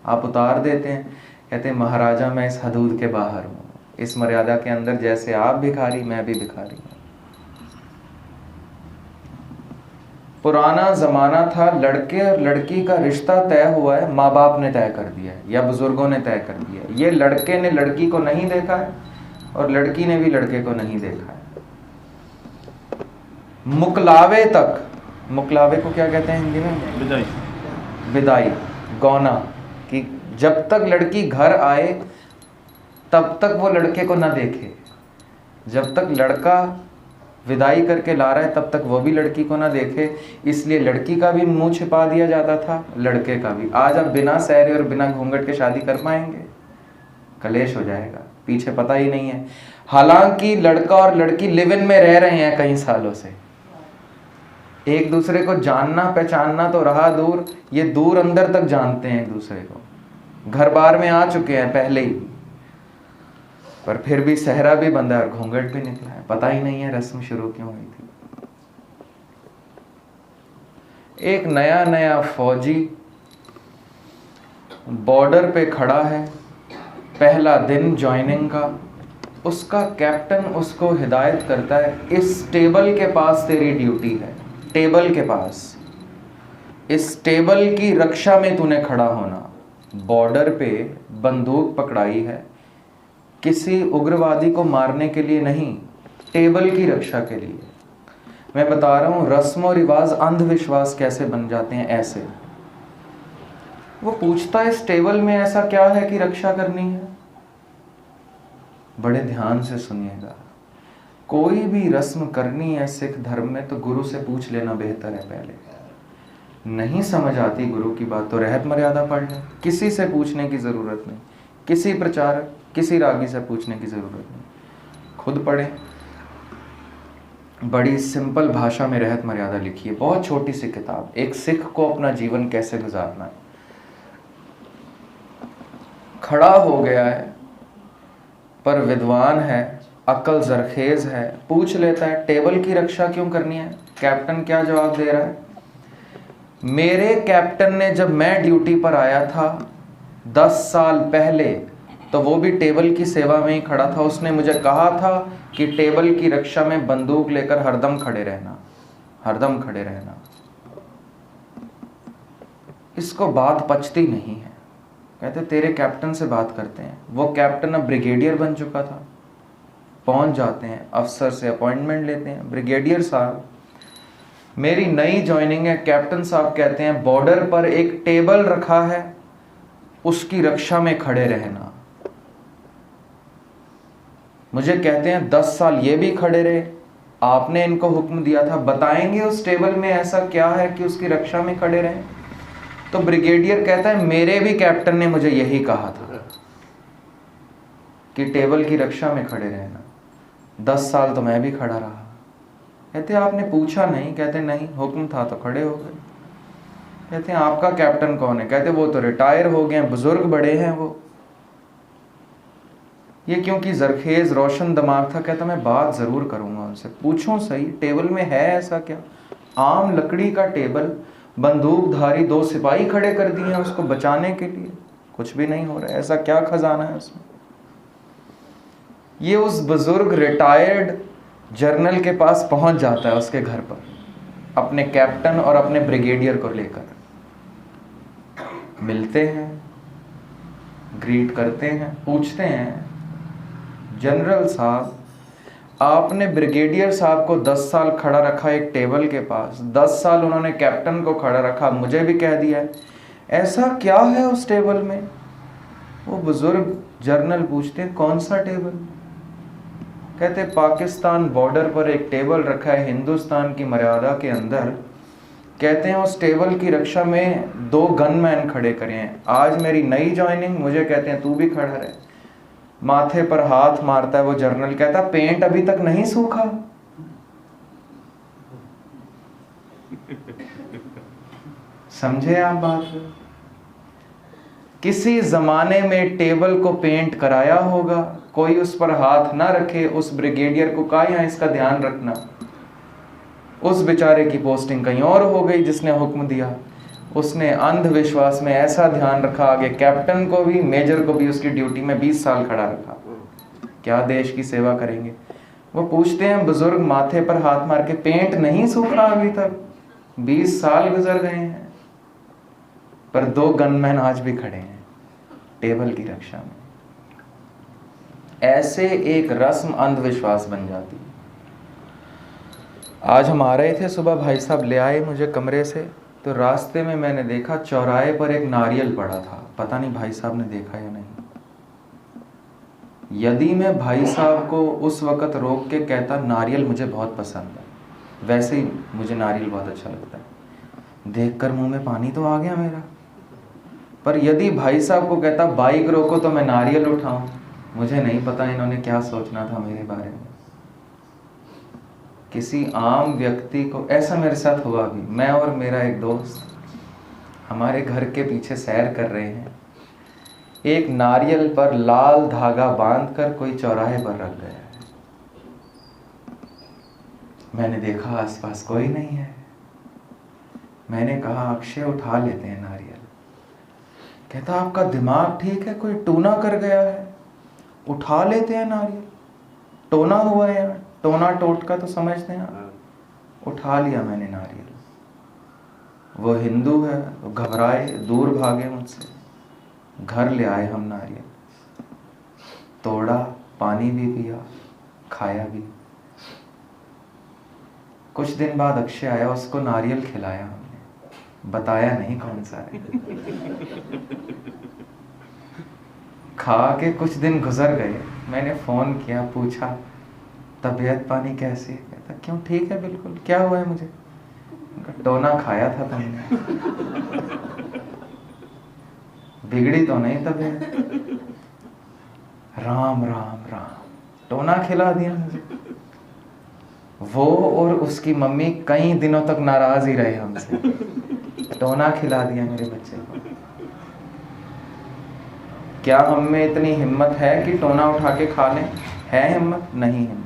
आप उतार देते हैं, कहते हैं महाराजा मैं इस हदूद के बाहर हूँ, इस मर्यादा के अंदर जैसे आप भिखारी मैं भी भिखारी हूँ। पुराना जमाना था, लड़के और लड़की का रिश्ता तय हुआ है, माँ बाप ने तय कर दिया है या बुजुर्गों ने तय कर दिया है। ये लड़के ने लड़की को नहीं देखा है और लड़की ने भी लड़के को नहीं देखा है। मुकलावे तक, मुकलावे को क्या कहते हैं हिंदी में? विदाई। विदाई, गौना, कि जब तक लड़की घर आए तब तक वो लड़के को ना देखे, जब तक लड़का विदाई करके ला रहा है तब तक वो भी लड़की को ना देखे। इसलिए लड़की का भी मुंह छिपा दिया जाता था, लड़के का भी। आज आप बिना सहरे और बिना घूंघट के शादी कर पाएंगे? कलेश हो जाएगा, पीछे पता ही नहीं है। हालांकि लड़का और लड़की लिव इन में रह रहे हैं कई सालों से, एक दूसरे को जानना पहचानना तो रहा दूर, ये दूर अंदर तक जानते हैं एक दूसरे को, घर बार में आ चुके हैं पहले ही, पर फिर भी सहरा भी बंधा है और घूंघट भी निकला है, पता ही नहीं है रस्म शुरू क्यों हुई थी। एक नया नया फौजी बॉर्डर पे खड़ा है, पहला दिन ज्वाइनिंग का, उसका कैप्टन उसको हिदायत करता है, इस टेबल के पास तेरी ड्यूटी है, टेबल के पास, इस टेबल की रक्षा में तूने खड़ा होना। बॉर्डर पे बंदूक पकड़ाई है, किसी उग्रवादी को मारने के लिए नहीं, टेबल की रक्षा के लिए। मैं बता रहा हूं रस्म और रिवाज अंधविश्वास कैसे बन जाते हैं ऐसे। वो पूछता है इस टेबल में ऐसा क्या है कि रक्षा करनी है? बड़े ध्यान से सुनिएगा, कोई भी रस्म करनी है सिख धर्म में तो गुरु से पूछ लेना बेहतर है। पहले नहीं समझ आती गुरु की बात तो रहत मर्यादा पढ़ लें, किसी से पूछने की जरूरत नहीं, किसी प्रचारक किसी रागी से पूछने की जरूरत नहीं, खुद पढ़ें। बड़ी सिंपल भाषा में रहत मर्यादा लिखी है, बहुत छोटी सी किताब, एक सिख को अपना जीवन कैसे गुजारना है। खड़ा हो गया है पर विद्वान है, अक्ल जरखेज है, पूछ लेता है टेबल की रक्षा क्यों करनी है? कैप्टन क्या जवाब दे रहा है? मेरे कैप्टन ने जब मैं ड्यूटी पर आया था 10 साल पहले तो वो भी टेबल की सेवा में ही खड़ा था, उसने मुझे कहा था कि टेबल की रक्षा में बंदूक लेकर हरदम खड़े रहना, हरदम खड़े रहना। इसको बात पचती नहीं है, कहते तेरे कैप्टन से बात करते हैं। वो कैप्टन अब ब्रिगेडियर बन चुका था, पहुंच जाते हैं, अफसर से अपॉइंटमेंट लेते हैं, ब्रिगेडियर साहब मेरी नई ज्वाइनिंग है। कैप्टन साहब कहते हैं बॉर्डर पर एक टेबल रखा है, उसकी रक्षा में खड़े रहना। मुझे कहते हैं 10 साल ये भी खड़े रहे, आपने इनको हुक्म दिया था, बताएंगे उस टेबल में ऐसा क्या है कि उसकी रक्षा में खड़े रहें? तो ब्रिगेडियर कहता है मेरे भी कैप्टन ने मुझे यही कहा था कि टेबल की रक्षा में खड़े रहना। 10 साल तो मैं भी खड़ा रहा। कहते आपने पूछा नहीं? कहते नहीं, हुक्म था तो खड़े हो गए। कहते हैं आपका कैप्टन कौन है? कहते वो तो रिटायर हो गए हैं, बुजुर्ग बड़े हैं वो। ये क्योंकि जरखेज रोशन दिमाग था, कहता मैं बात जरूर करूंगा उनसे, पूछूं सही टेबल में है ऐसा क्या? आम लकड़ी का टेबल, बंदूकधारी 2 सिपाही खड़े कर दिए हैं उसको बचाने के लिए, कुछ भी नहीं हो रहा है, ऐसा क्या खजाना है उसमें? ये उस बुजुर्ग रिटायर्ड जर्नल के पास पहुंच जाता है, उसके घर पर, अपने कैप्टन और अपने ब्रिगेडियर को लेकर। मिलते हैं, ग्रीट करते हैं, पूछते हैं जनरल साहब आपने ब्रिगेडियर साहब को 10 साल खड़ा रखा एक टेबल के पास, 10 साल उन्होंने कैप्टन को खड़ा रखा, मुझे भी कह दिया है, ऐसा क्या है उस टेबल में? वो बुजुर्ग जर्नल पूछते हैं कौन सा टेबल? कहते पाकिस्तान बॉर्डर पर एक टेबल रखा है हिंदुस्तान की मर्यादा के अंदर, कहते हैं उस टेबल की रक्षा में 2 गनमैन खड़े करे हैं। आज मेरी नई ज्वाइनिंग, मुझे कहते हैं तू भी खड़ा रहे। माथे पर हाथ मारता है वो जर्नल, कहता पेंट अभी तक नहीं सूखा। समझे आप बात? किसी जमाने में टेबल को पेंट कराया होगा, कोई उस पर हाथ ना रखे, उस ब्रिगेडियर को कहा यहाँ इसका ध्यान रखना, उस बेचारे की पोस्टिंग कहीं और हो गई जिसने हुक्म दिया। उसने अंधविश्वास में ऐसा ध्यान रखा, आगे कैप्टन को भी मेजर को भी उसकी ड्यूटी में 20 साल खड़ा रखा। क्या देश की सेवा करेंगे। वो पूछते हैं बुजुर्ग माथे पर हाथ मार के, पेंट नहीं सूखा अभी तक, 20 साल गुजर गए हैं, पर 2 गनमैन आज भी खड़े हैं टेबल की रक्षा में। ऐसे एक रस्म अंधविश्वास बन जाती है। आज हम आ रहे थे सुबह, भाई साहब ले आए मुझे कमरे से, तो रास्ते में मैंने देखा चौराहे पर एक नारियल पड़ा था। पता नहीं भाई साहब ने देखा या नहीं। यदि मैं भाई साहब को उस वक़्त रोक के कहता नारियल मुझे बहुत पसंद है, वैसे ही मुझे नारियल बहुत अच्छा लगता है, देखकर मुंह में पानी तो आ गया मेरा। पर यदि भाई साहब को कहता बाइक रोको तो मैं नारियल उठाऊं, मुझे नहीं पता इन्होंने क्या सोचना था मेरे बारे में। किसी आम व्यक्ति को, ऐसा मेरे साथ हुआ भी, मैं और मेरा एक दोस्त हमारे घर के पीछे सैर कर रहे हैं, एक नारियल पर लाल धागा बांधकर कोई चौराहे पर रख गया है। मैंने देखा आसपास कोई नहीं है। मैंने कहा अक्षय उठा लेते हैं नारियल। कहता आपका दिमाग ठीक है, कोई टूना कर गया है, उठा लेते हैं नारियल, टोना हुआ है यार, टोना टोटका तो समझते हैं आप। उठा लिया मैंने नारियल। वो हिंदू है, वो घबराए, दूर भागे मुझसे। घर ले आए हम नारियल, तोड़ा, पानी भी पिया, खाया भी। कुछ दिन बाद अक्षय आया, उसको नारियल खिलाया हमने, बताया नहीं कौन सा है। खा के कुछ दिन गुजर गए, मैंने फोन किया, पूछा तबीयत पानी कैसी है। कहता क्यों ठीक है बिल्कुल, क्या हुआ है मुझे। टोना खाया था तुमने, बिगड़ी तो नहीं तबीयत। राम राम राम, टोना खिला दिया मुझे। वो और उसकी मम्मी कई दिनों तक नाराज ही रहे हमसे, टोना खिला दिया मेरे बच्चे को। क्या हम में इतनी हिम्मत है कि टोना उठा के खा लें? है हिम्मत? नहीं हिम्मत।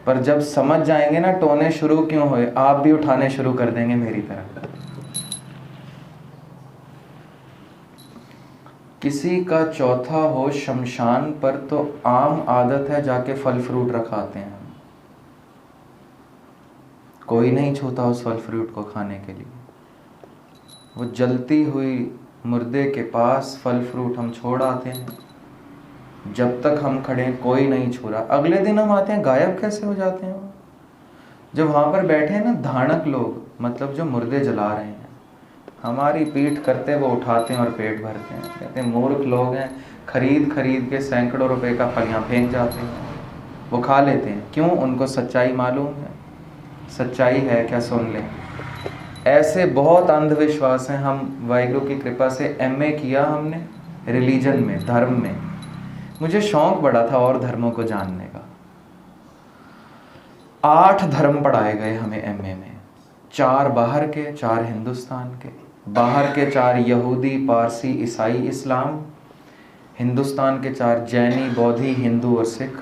पर जब समझ जाएंगे ना टोने शुरू क्यों हुए, आप भी उठाने शुरू कर देंगे मेरी तरह। किसी का चौथा हो शमशान पर तो आम आदत है जाके फल फ्रूट रखाते हैं। कोई नहीं छूता उस फल फ्रूट को खाने के लिए। वो जलती हुई मुर्दे के पास फल फ्रूट हम छोड़ आते हैं, जब तक हम खड़े हैं कोई नहीं छू रहा। अगले दिन हम आते हैं, गायब कैसे हो जाते हैं। जब वहाँ पर बैठे हैं ना धानक लोग, मतलब जो मुर्दे जला रहे हैं, हमारी पीठ करते वो उठाते हैं और पेट भरते हैं। कहते हैं मूर्ख लोग हैं, खरीद खरीद के सैकड़ों रुपए का फल यहाँ फेंक जाते हैं, वो खा लेते हैं। क्यों? उनको सच्चाई मालूम है। सच्चाई है क्या, सुन लें। ऐसे बहुत अंधविश्वास हैं। हम वाहिगुरु की कृपा से MA किया हमने रिलीजन में, धर्म में। मुझे शौक बड़ा था और धर्मों को जानने का। 8 धर्म पढ़ाए गए हमें MA में, 4 बाहर के, 4 हिंदुस्तान के। बाहर के 4 यहूदी, पारसी, ईसाई, इस्लाम। हिंदुस्तान के 4 जैनी, बौद्धि, हिंदू और सिख।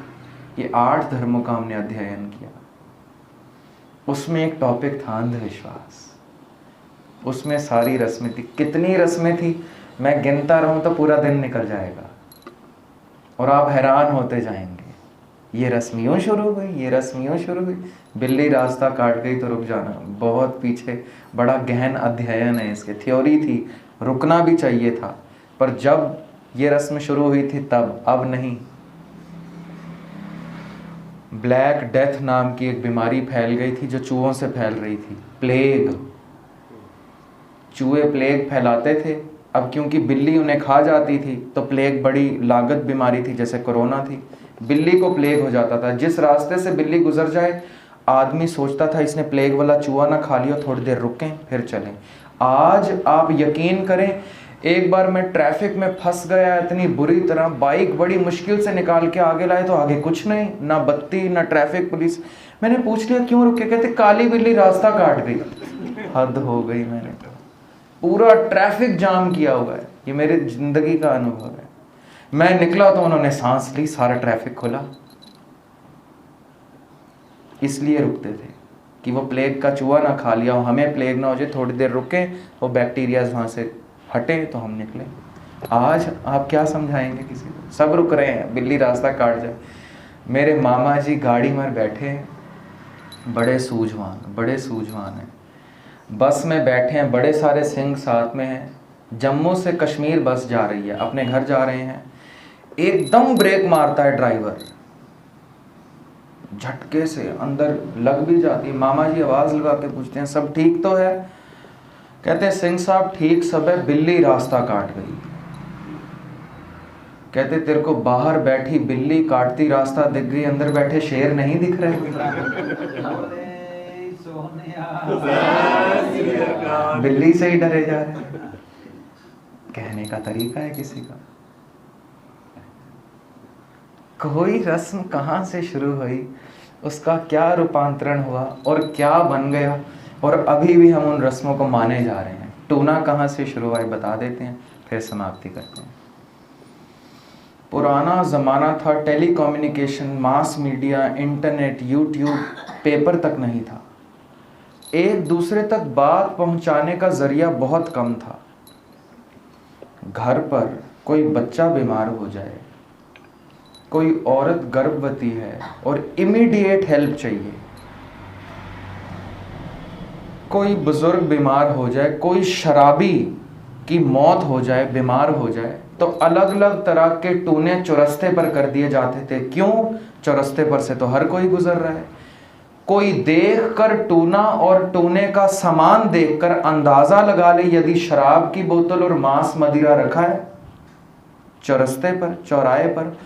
ये 8 धर्मों का हमने अध्ययन किया। उसमें एक टॉपिक था अंधविश्वास। उसमें सारी रस्में थी। कितनी रस्में थी, मैं गिनता रहूं तो पूरा दिन निकल जाएगा और आप हैरान होते जाएंगे। ये रस्म यूं शुरू हुई, ये रस्म यूं शुरू हुई। बिल्ली रास्ता काट गई तो रुक जाना, बहुत पीछे बड़ा गहन अध्ययन है इसके। थ्योरी थी, रुकना भी चाहिए था, पर जब ये रस्म शुरू हुई थी तब, अब नहीं। ब्लैक डेथ नाम की एक बीमारी फैल गई थी जो चूहों से फैल रही थी, प्लेग। चूहे प्लेग फैलाते थे। अब क्योंकि बिल्ली उन्हें खा जाती थी तो प्लेग बड़ी लागत बीमारी थी, जैसे कोरोना थी। बिल्ली को प्लेग हो जाता था। जिस रास्ते से बिल्ली गुजर जाए, आदमी सोचता था इसने प्लेग वाला चूहा ना खा लिया, थोड़ी देर रुकें फिर चलें। आज आप यकीन करें, एक बार मैं ट्रैफिक में फंस गया इतनी बुरी तरह, बाइक बड़ी मुश्किल से निकाल के आगे लाए तो आगे कुछ नहीं, ना बत्ती ना ट्रैफिक पुलिस। मैंने पूछ लिया क्यों रुके, कहते काली बिल्ली रास्ता काट गई। हद हो गई। मैंने पूरा ट्रैफिक जाम किया हुआ है, ये मेरी जिंदगी का अनुभव है। मैं निकला तो उन्होंने सांस ली, सारा ट्रैफिक खुला। इसलिए रुकते थे। कि वो प्लेग का चूहा ना खा लिया हो, हमें प्लेग ना हो जाए, थोड़ी देर रुके, वो बैक्टीरियाज वहाँ से हटे तो हम निकले। आज आप क्या समझाएंगे किसी को? सब रुक रहे हैं, बिल्ली रास्ता काट जाए। मेरे मामा जी गाड़ी में बैठे हैं, बड़े सूझवान हैं, बस में बैठे हैं, बड़े सारे सिंह साथ में हैं, जम्मू से कश्मीर बस जा रही है, अपने घर जा रहे हैं, एकदम ब्रेक मारता है ड्राइवर, झटके से अंदर लग भी जाती है। मामा जी आवाज़ लगा के पूछते हैं सब ठीक तो है? कहते हैं सिंह साहब ठीक सब है, बिल्ली रास्ता काट गई। कहते तेरे को बाहर बैठी बिल्ली काटती रास्ता दिख गई, अंदर बैठे शेर नहीं दिख रहे? बिल्ली से ही डरे जा रहे हैं। कहने का तरीका है किसी का। कोई रस्म कहाँ से शुरू हुई, उसका क्या रूपांतरण हुआ और क्या बन गया, और अभी भी हम उन रस्मों को माने जा रहे हैं। टूना कहाँ से शुरू हुआ बता देते हैं, फिर समाप्ति करते हैं। पुराना ज़माना था, telecommunication, mass media, internet, YouTube, paper तक नहीं था। एक दूसरे तक बात पहुंचाने का जरिया बहुत कम था। घर पर कोई बच्चा बीमार हो जाए, कोई औरत गर्भवती है और इमीडिएट हेल्प चाहिए, कोई बुजुर्ग बीमार हो जाए, कोई शराबी की मौत हो जाए, बीमार हो जाए, तो अलग अलग तरह के टूने चौरस्ते पर कर दिए जाते थे। क्यों? चौरस्ते पर से तो हर कोई गुजर रहा है। कोई देखकर टूना और टूने का सामान देखकर अंदाजा लगा ले यदि शराब की बोतल और मांस मदिरा रखा है चौरस्ते पर, चौराहे पर,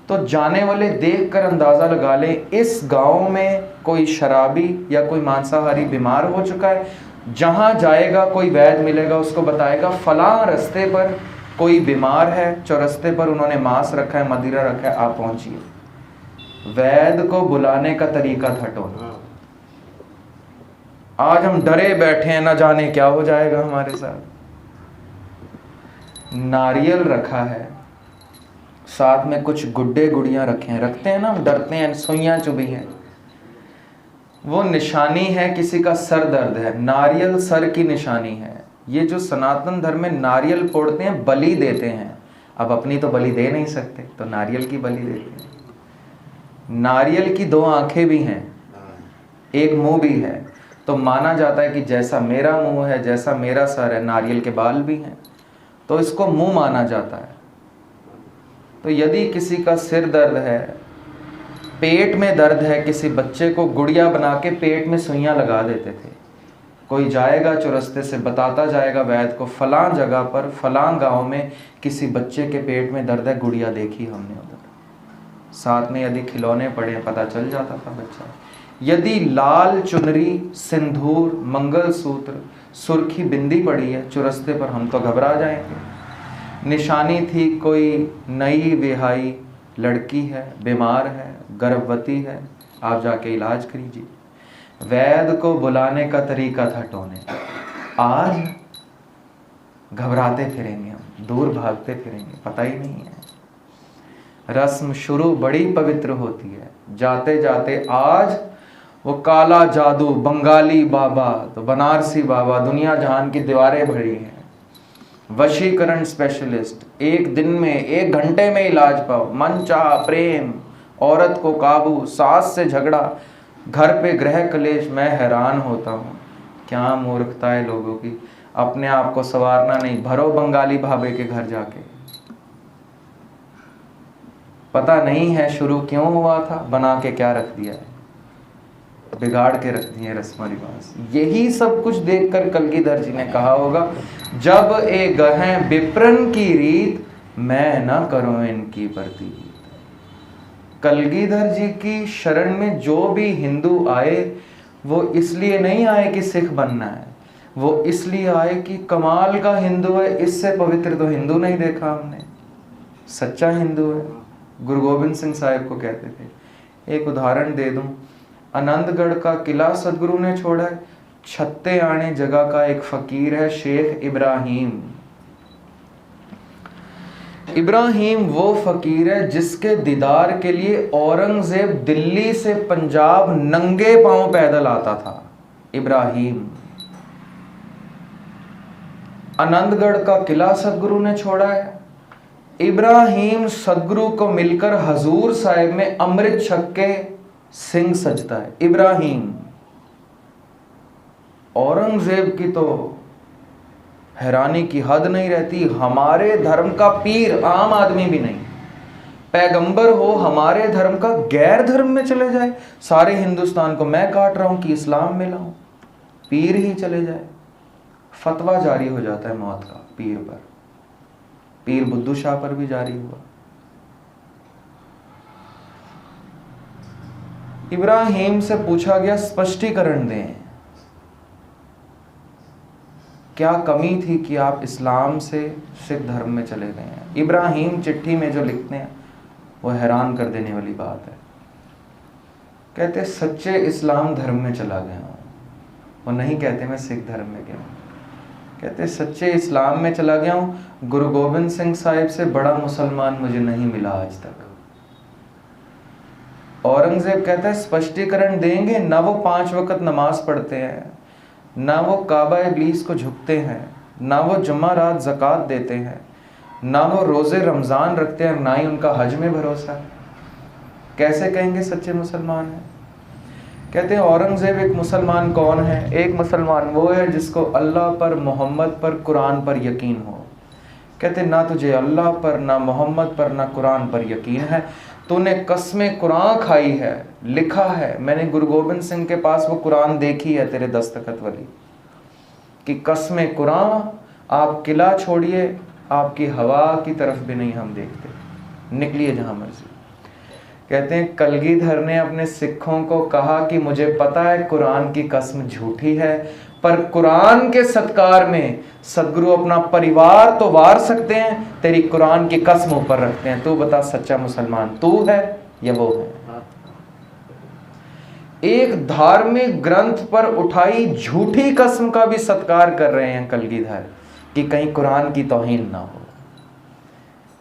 तो जाने वाले देखकर अंदाजा लगा ले इस गांव में कोई शराबी या कोई मांसाहारी बीमार हो चुका है। जहां जाएगा कोई वैद्य मिलेगा, उसको बताएगा फलां रास्ते पर कोई बीमार है, चौरस्ते पर उन्होंने मांस रखा है, मदिरा रखा है, आप पहुंचिए। वैद्य को बुलाने का तरीका था टोना। आज हम डरे बैठे हैं, न जाने क्या हो जाएगा हमारे साथ। नारियल रखा है, साथ में कुछ गुड्डे गुड़ियां रखे हैं, रखते हैं ना, हम डरते हैं, सुइयां चुभी हैं, वो निशानी है किसी का सर दर्द है, नारियल सर की निशानी है। ये जो सनातन धर्म में नारियल फोड़ते हैं, बलि देते हैं। अब अपनी तो बलि दे नहीं सकते तो नारियल की बलि देते हैं। नारियल की 2 आंखें भी हैं, एक मुंह भी है, तो माना जाता है कि जैसा मेरा मुंह है, जैसा मेरा सर है, नारियल के बाल भी हैं, तो इसको मुंह माना जाता है। तो यदि किसी का सिर दर्द है, पेट में दर्द है, किसी बच्चे को गुड़िया बना के पेट में सुइयां लगा देते थे। कोई जाएगा चौरस्ते से, बताता जाएगा वैद्य को फलां जगह पर, फलां गांव में किसी बच्चे के पेट में दर्द है, गुड़िया देखी हमने उधर। साथ में यदि खिलौने पड़े पता चल जाता था बच्चा। यदि लाल चुनरी, सिंदूर, मंगलसूत्र, सुर्खी बिंदी पड़ी है चौरस्ते पर, हम तो घबरा जाएंगे। निशानी थी कोई नई विहाई लड़की है, बीमार है, गर्भवती है, आप जाके इलाज करीजिए। वैद्य को बुलाने का तरीका था टोने। आज घबराते फिरेंगे हम, दूर भागते फिरेंगे, पता ही नहीं है। रस्म शुरू बड़ी पवित्र होती है, जाते जाते आज वो काला जादू, बंगाली बाबा तो बनारसी बाबा, दुनिया जहान की दीवारें भरी हैं। वशीकरण स्पेशलिस्ट, 1 दिन में 1 घंटे में इलाज पाओ, मन चाह प्रेम, औरत को काबू, सास से झगड़ा, घर पे गृह कलेश। मैं हैरान होता हूँ, क्या मूर्खता है लोगों की। अपने आप को संवारना नहीं, भरो बंगाली भाभे के घर जाके। पता नहीं है शुरू क्यों हुआ था, बना के क्या रख दिया है, बिगाड़ के रख दिए रस्म रिवाज। यही सब कुछ देखकर कलगीधर जी ने कहा होगा, जब ए गहें विप्रन की रीत, मैं न करूं इनकी प्रतीत। कलगीधर जी की शरण में जो भी हिंदू आए, वो इसलिए नहीं आए कि सिख बनना है, वो इसलिए आए कि कमाल का हिंदू है, इससे पवित्र तो हिंदू नहीं देखा हमने, सच्चा हिंदू है। गुरु गोबिंद सिंह साहिब को कहते थे। एक उदाहरण दे दूं, आनंदगढ़ का किला सदगुरु ने छोड़ा है, छत्ते आने जगह का एक फकीर है शेख इब्राहिम। इब्राहिम वो फकीर है जिसके दीदार के लिए औरंगजेब दिल्ली से पंजाब नंगे पांव पैदल आता था। इब्राहिम। आनंदगढ़ का किला सदगुरु ने छोड़ा है। इब्राहिम सदगुरु को मिलकर हजूर साहिब में अमृत छक के सिंह सजता है। इब्राहिम। औरंगजेब की तो हैरानी की हद नहीं रहती। हमारे धर्म का पीर आम आदमी भी नहीं, पैगंबर हो हमारे धर्म का गैर धर्म में चले जाए। सारे हिंदुस्तान को मैं काट रहा हूं कि इस्लाम में लाऊं, पीर ही चले जाए। फतवा जारी हो जाता है मौत का पीर पर। पीर बुद्धू शाह पर भी जारी हुआ। इब्राहिम से पूछा गया स्पष्टीकरण दें, क्या कमी थी कि आप इस्लाम से सिख धर्म में चले गए हैं। इब्राहिम चिट्ठी में जो लिखते हैं वो हैरान कर देने वाली बात है। कहते सच्चे इस्लाम धर्म में चला गया हूं। वो नहीं कहते मैं सिख धर्म में गया हूं, कहते सच्चे इस्लाम में चला गया हूं। गुरु गोबिंद सिंह साहिब से बड़ा मुसलमान मुझे नहीं मिला आज तक। औरंगजेब कहता है स्पष्टीकरण देंगे। ना वो 5 वक्त नमाज पढ़ते हैं, ना वो काबा इब्लीस को झुकते हैं, ना वो जुम्मा रात ज़कात देते हैं, ना वो रोज़े रमज़ान रखते हैं, ना ही उनका हज में भरोसा है। कैसे कहेंगे सच्चे मुसलमान हैं। कहते हैं औरंगजेब एक मुसलमान कौन है। एक मुसलमान वो है जिसको अल्लाह पर, मोहम्मद पर, कुरान पर यकीन हो। कहते ना तुझे अल्लाह पर, ना मोहम्मद पर, ना कुरान पर यकीन है। तूने कसमें कुरान खाई है। लिखा है, मैंने गुरु गोबिंद सिंह के पास वो कुरान देखी है तेरे दस्तखत वाली, कि कसमें कुरान, आप किला छोड़िए, आपकी हवा की तरफ भी नहीं हम देखते, निकलिए जहां मर्जी। कहते हैं कलगीधर ने अपने सिखों को कहा कि मुझे पता है कुरान की कसम झूठी है, पर कुरान के सत्कार में सदगुरु अपना परिवार तो वार सकते हैं, तेरी कुरान की कसम ऊपर रखते हैं। तू बता सच्चा मुसलमान तू है या वो है। एक धार्मिक ग्रंथ पर उठाई झूठी कसम का भी सत्कार कर रहे हैं कलगीधर, कि कहीं कुरान की तौहीन ना हो।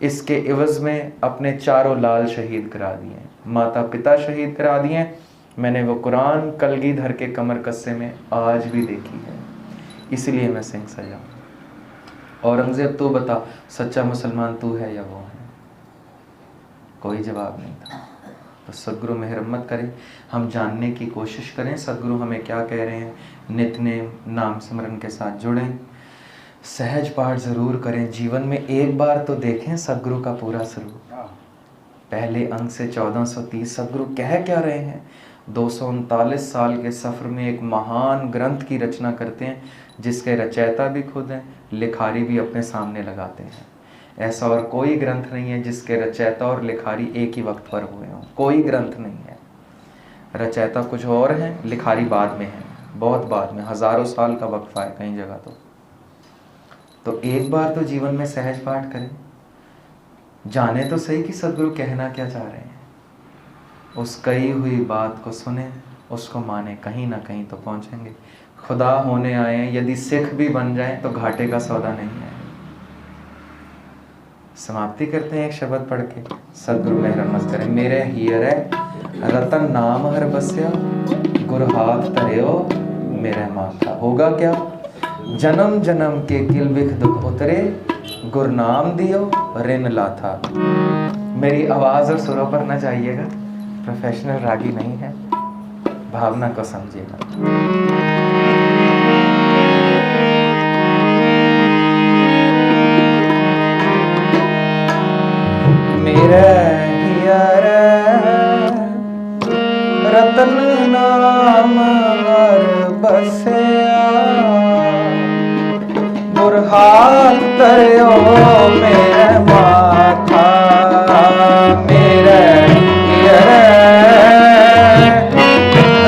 इसके इवज में अपने चारों लाल शहीद करा दिए, माता पिता शहीद करा दिए। मैंने वो कुरान कलगीधर के कमर कस्से में आज भी देखी है, इसलिए मैं सिंह सजा। औरंगजेब तू बता सच्चा मुसलमान तू है या वो है। कोई जवाब नहीं था। तो सदगुरु मेहरमत करें, हम जानने की कोशिश करें सदगुरु हमें क्या कह रहे हैं। नित्य नाम स्मरण के साथ जुड़ें, सहज पाठ जरूर करें। जीवन में एक बार तो देखें सदगुरु का पूरा स्वरूप। पहले अंक से 1430 सदगुरु कह क्या रहे हैं। 239 साल के सफ़र में एक महान ग्रंथ की रचना करते हैं, जिसके रचयिता भी खुद हैं, लिखारी भी अपने सामने लगाते हैं। ऐसा और कोई ग्रंथ नहीं है जिसके रचयिता और लिखारी एक ही वक्त पर हुए हों। कोई ग्रंथ नहीं है। रचयिता कुछ और हैं, लिखारी बाद में है, बहुत बाद में, हज़ारों साल का वक्फा है कई जगह। तो एक बार तो जीवन में सहज पाठ करें, जाने तो सही कि सदगुरु कहना क्या चाह रहे हैं। उस कही हुई बात को सुने, उसको माने, कहीं ना कहीं तो पहुंचेंगे। खुदा होने आए हैं, यदि सिख भी बन जाए तो घाटे का सौदा नहीं है। समाप्ति करते हैं एक शब्द पढ़ के। सदगुरु मेहरमत करें। मेरे हियरे रतन नाम हर बस्या, गुर हाथ धरियो मेरे माथा। होगा क्या, जन्म जन्म के किल बिख दुख उतरे, गुरनाम दियो रिन लाथा। मेरी आवाज़ और सुरों पर न जाइएगा, प्रोफेशनल रागी नहीं है, भावना को समझिएगा। मेरे हियरे रतन नाम हर बस्या, गुर हाथ धरियो मेरे माथा। मेरे हियरे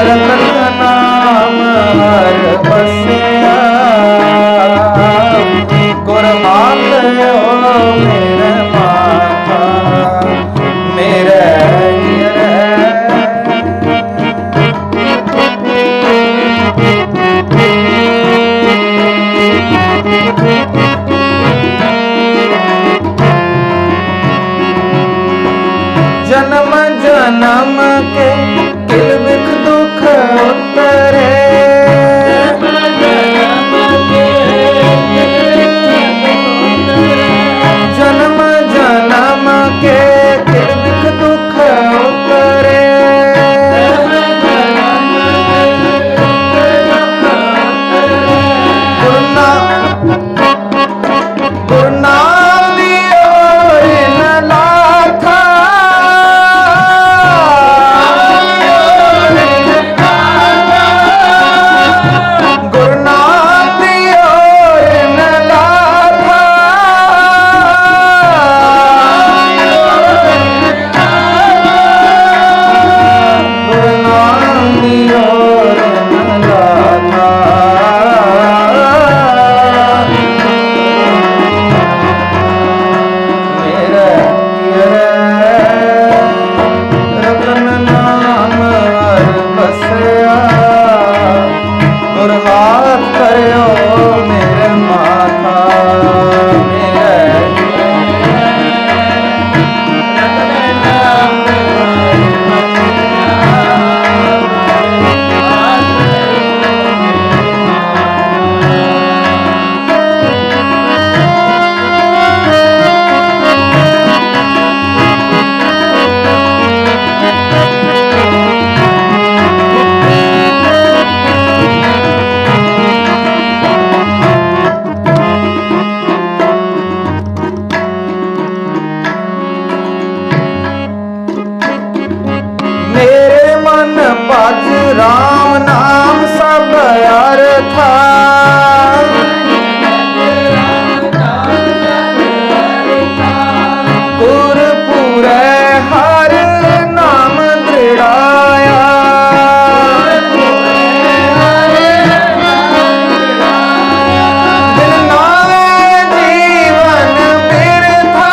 रतन नाम हर बस्या, गुर हाथ धरियो मेरे माथा। मेरे जन्म जन्म के किल बिख दुख उतरे, धरियो मेरे माथा मेरे भज राम नाम सब अर्था गुरपुरै हर नाम दृढ़ाया बिन नावे जीवन बिरथा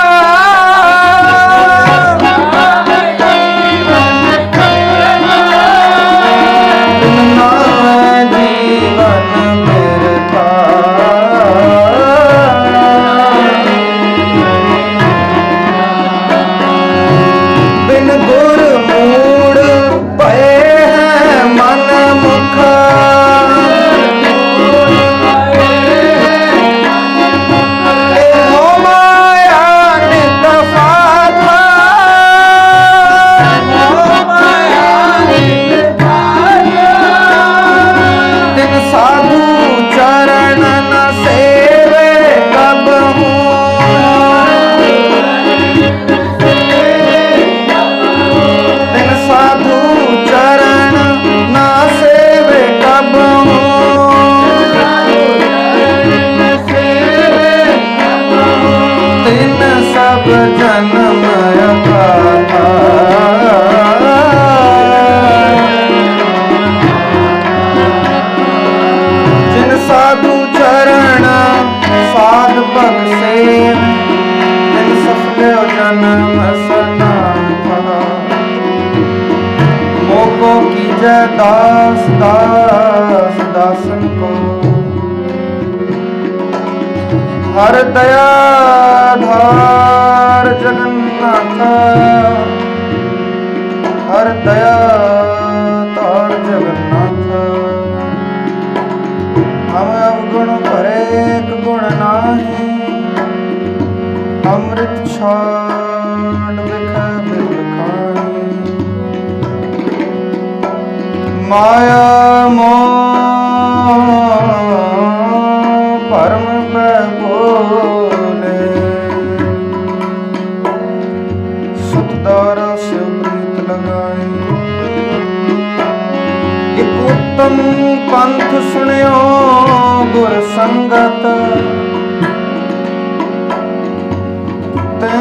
जन्म अपाथा जिन साधु चरण साध भग से जिन सफल जन्म सनाथा मोको कीजै दास दास दासन को हर दया धार जगन्नाथ हर दया तार जगन्नाथ हम अवगुण भरे एक गुण नाही अमृत छाड़ बिख बिलखाई माया मोह परम बोले सुतदारा से प्रीत लगाई एक उत्तम पंथ सुनियो गुर संगत ते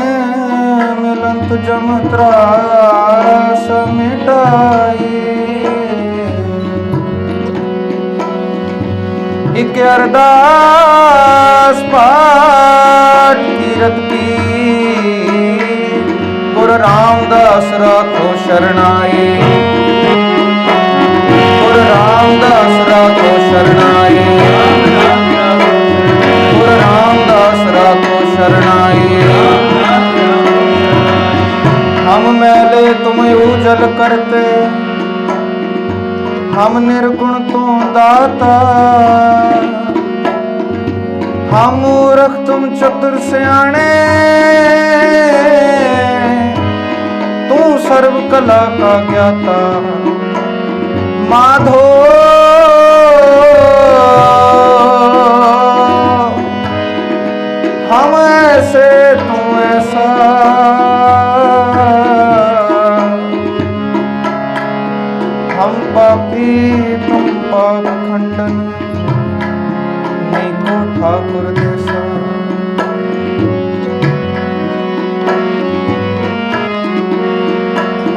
मिलंत जम त्रास मिटाई एक अरदास पाठ कीरत की गुरु रामदास राखो शरणाई गुरु रामदास राखो शरणाई गुरु रामदास राखो शरणाई हम मैले तुम उजल करते हम निर्गुण तू दाता हम मूर्ख तुम चतुर सियाणे तू सर्व कला का ज्ञाता माधो हम ऐसे तू ऐसा हम पापी तुम पाप खंडन नहीं को ठाकुर जैसा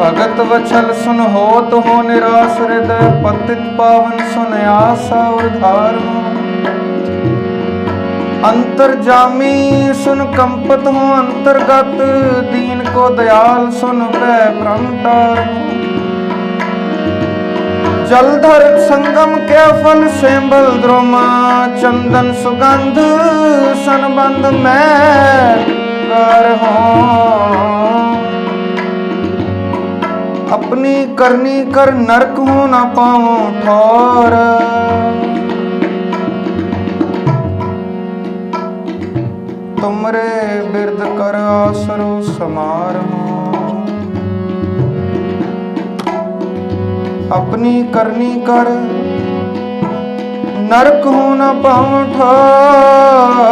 भगत वचल सुन हो तो हो निराश हृदय पतित पावन सुन आशा उधार अंतर्जामी सुन कंपत हो अंतर्गत दीन को दयाल सुन भय भ्रम टार जलधर संगम के फल सेंबल द्रोमा चंदन सुगंध संबंध में कर हो अपनी करनी कर नरक हो न पाऊं ठोर तुमरे बिरद कर आसरो समार हो अपनी करनी कर नरक हो न पाऊं ठोर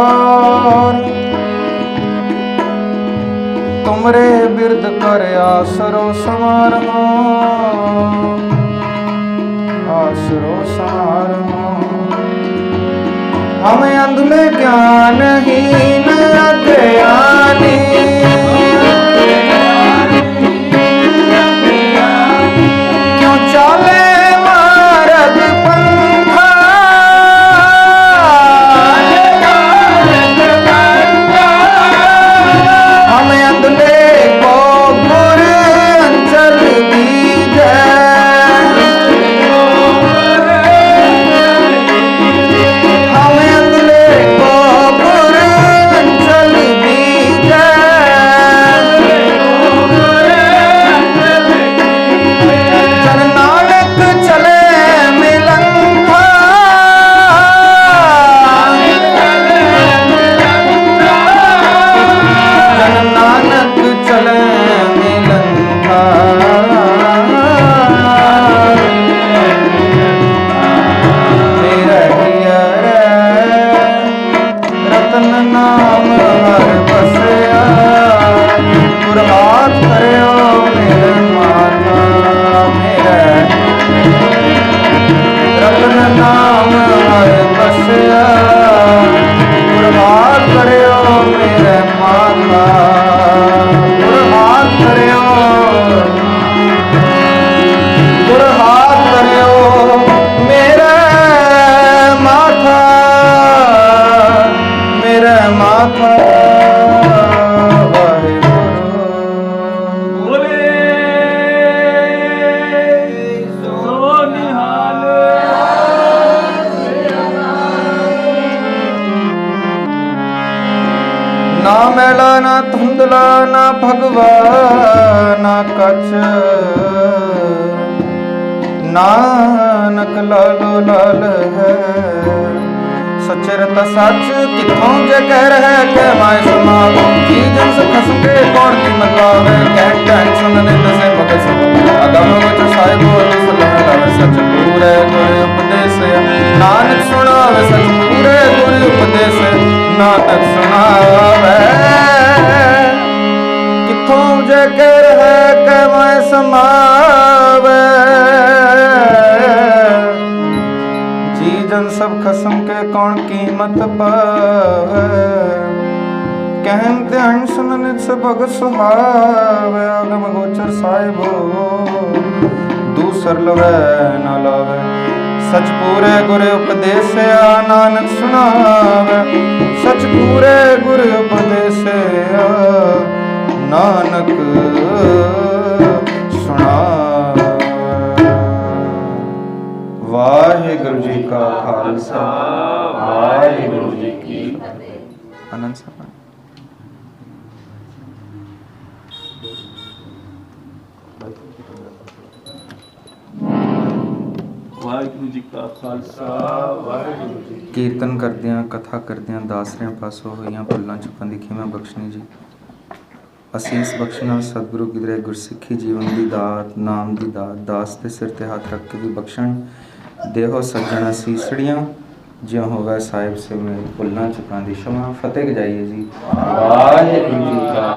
तुमरे बिरद कर आसरो समार हो आसरो समार हो हम अंधले ज्ञानहीन अज्ञानी क्यों चाले मार्ग पंथा हम अंधले को पुर अंचल दीजे ना मैला ना धुंधला ना भगवा ना कछ नानक लालो लाल है सच्चे रता सच किथों जे कह रहे के माय समागो जी जन से खस के कौन की मकावे कह टेंशन ने दसे मगे सब अगम वच साहिबो सलाह लावे सच पूरे गुर उपदेश नानक सुनावे सच पूरे गुर उपदेश नानक सुनावे किथों जे कह रहे के माय समावे जन सब खसम के कौन कीमत पावे कहते हन सुनन से भगत सुहावे आगम गोचर साहिबो दूसर लवे न लावे सच पूरे गुर उपदेश नानक सुनावे सच पूरे गुर उपदेश नानक सुनावे। वाहिगुरु जी का खालसा वाहिगुरु जी की आनंद सभा। वाहिगुरु जी का खालसा वाहिगुरु जी। कीर्तन करदियां कथा करदियां दासरियां पासों होइयां भुल्लां चुकां दी खिमा बख्शनी जी। असीस बख्शना सतगुरु किधरे गुरसिੱਖੀ जीवन की दात नाम की दात दास के सिर ते हाथ रख के भी बख्शण देहो सज्जन असीसड़ियाँ ज्यों होवे साहिब से में भुल्लां चुकां दी क्षमा। फतेह जाइए जी। वाहिगुरु जी का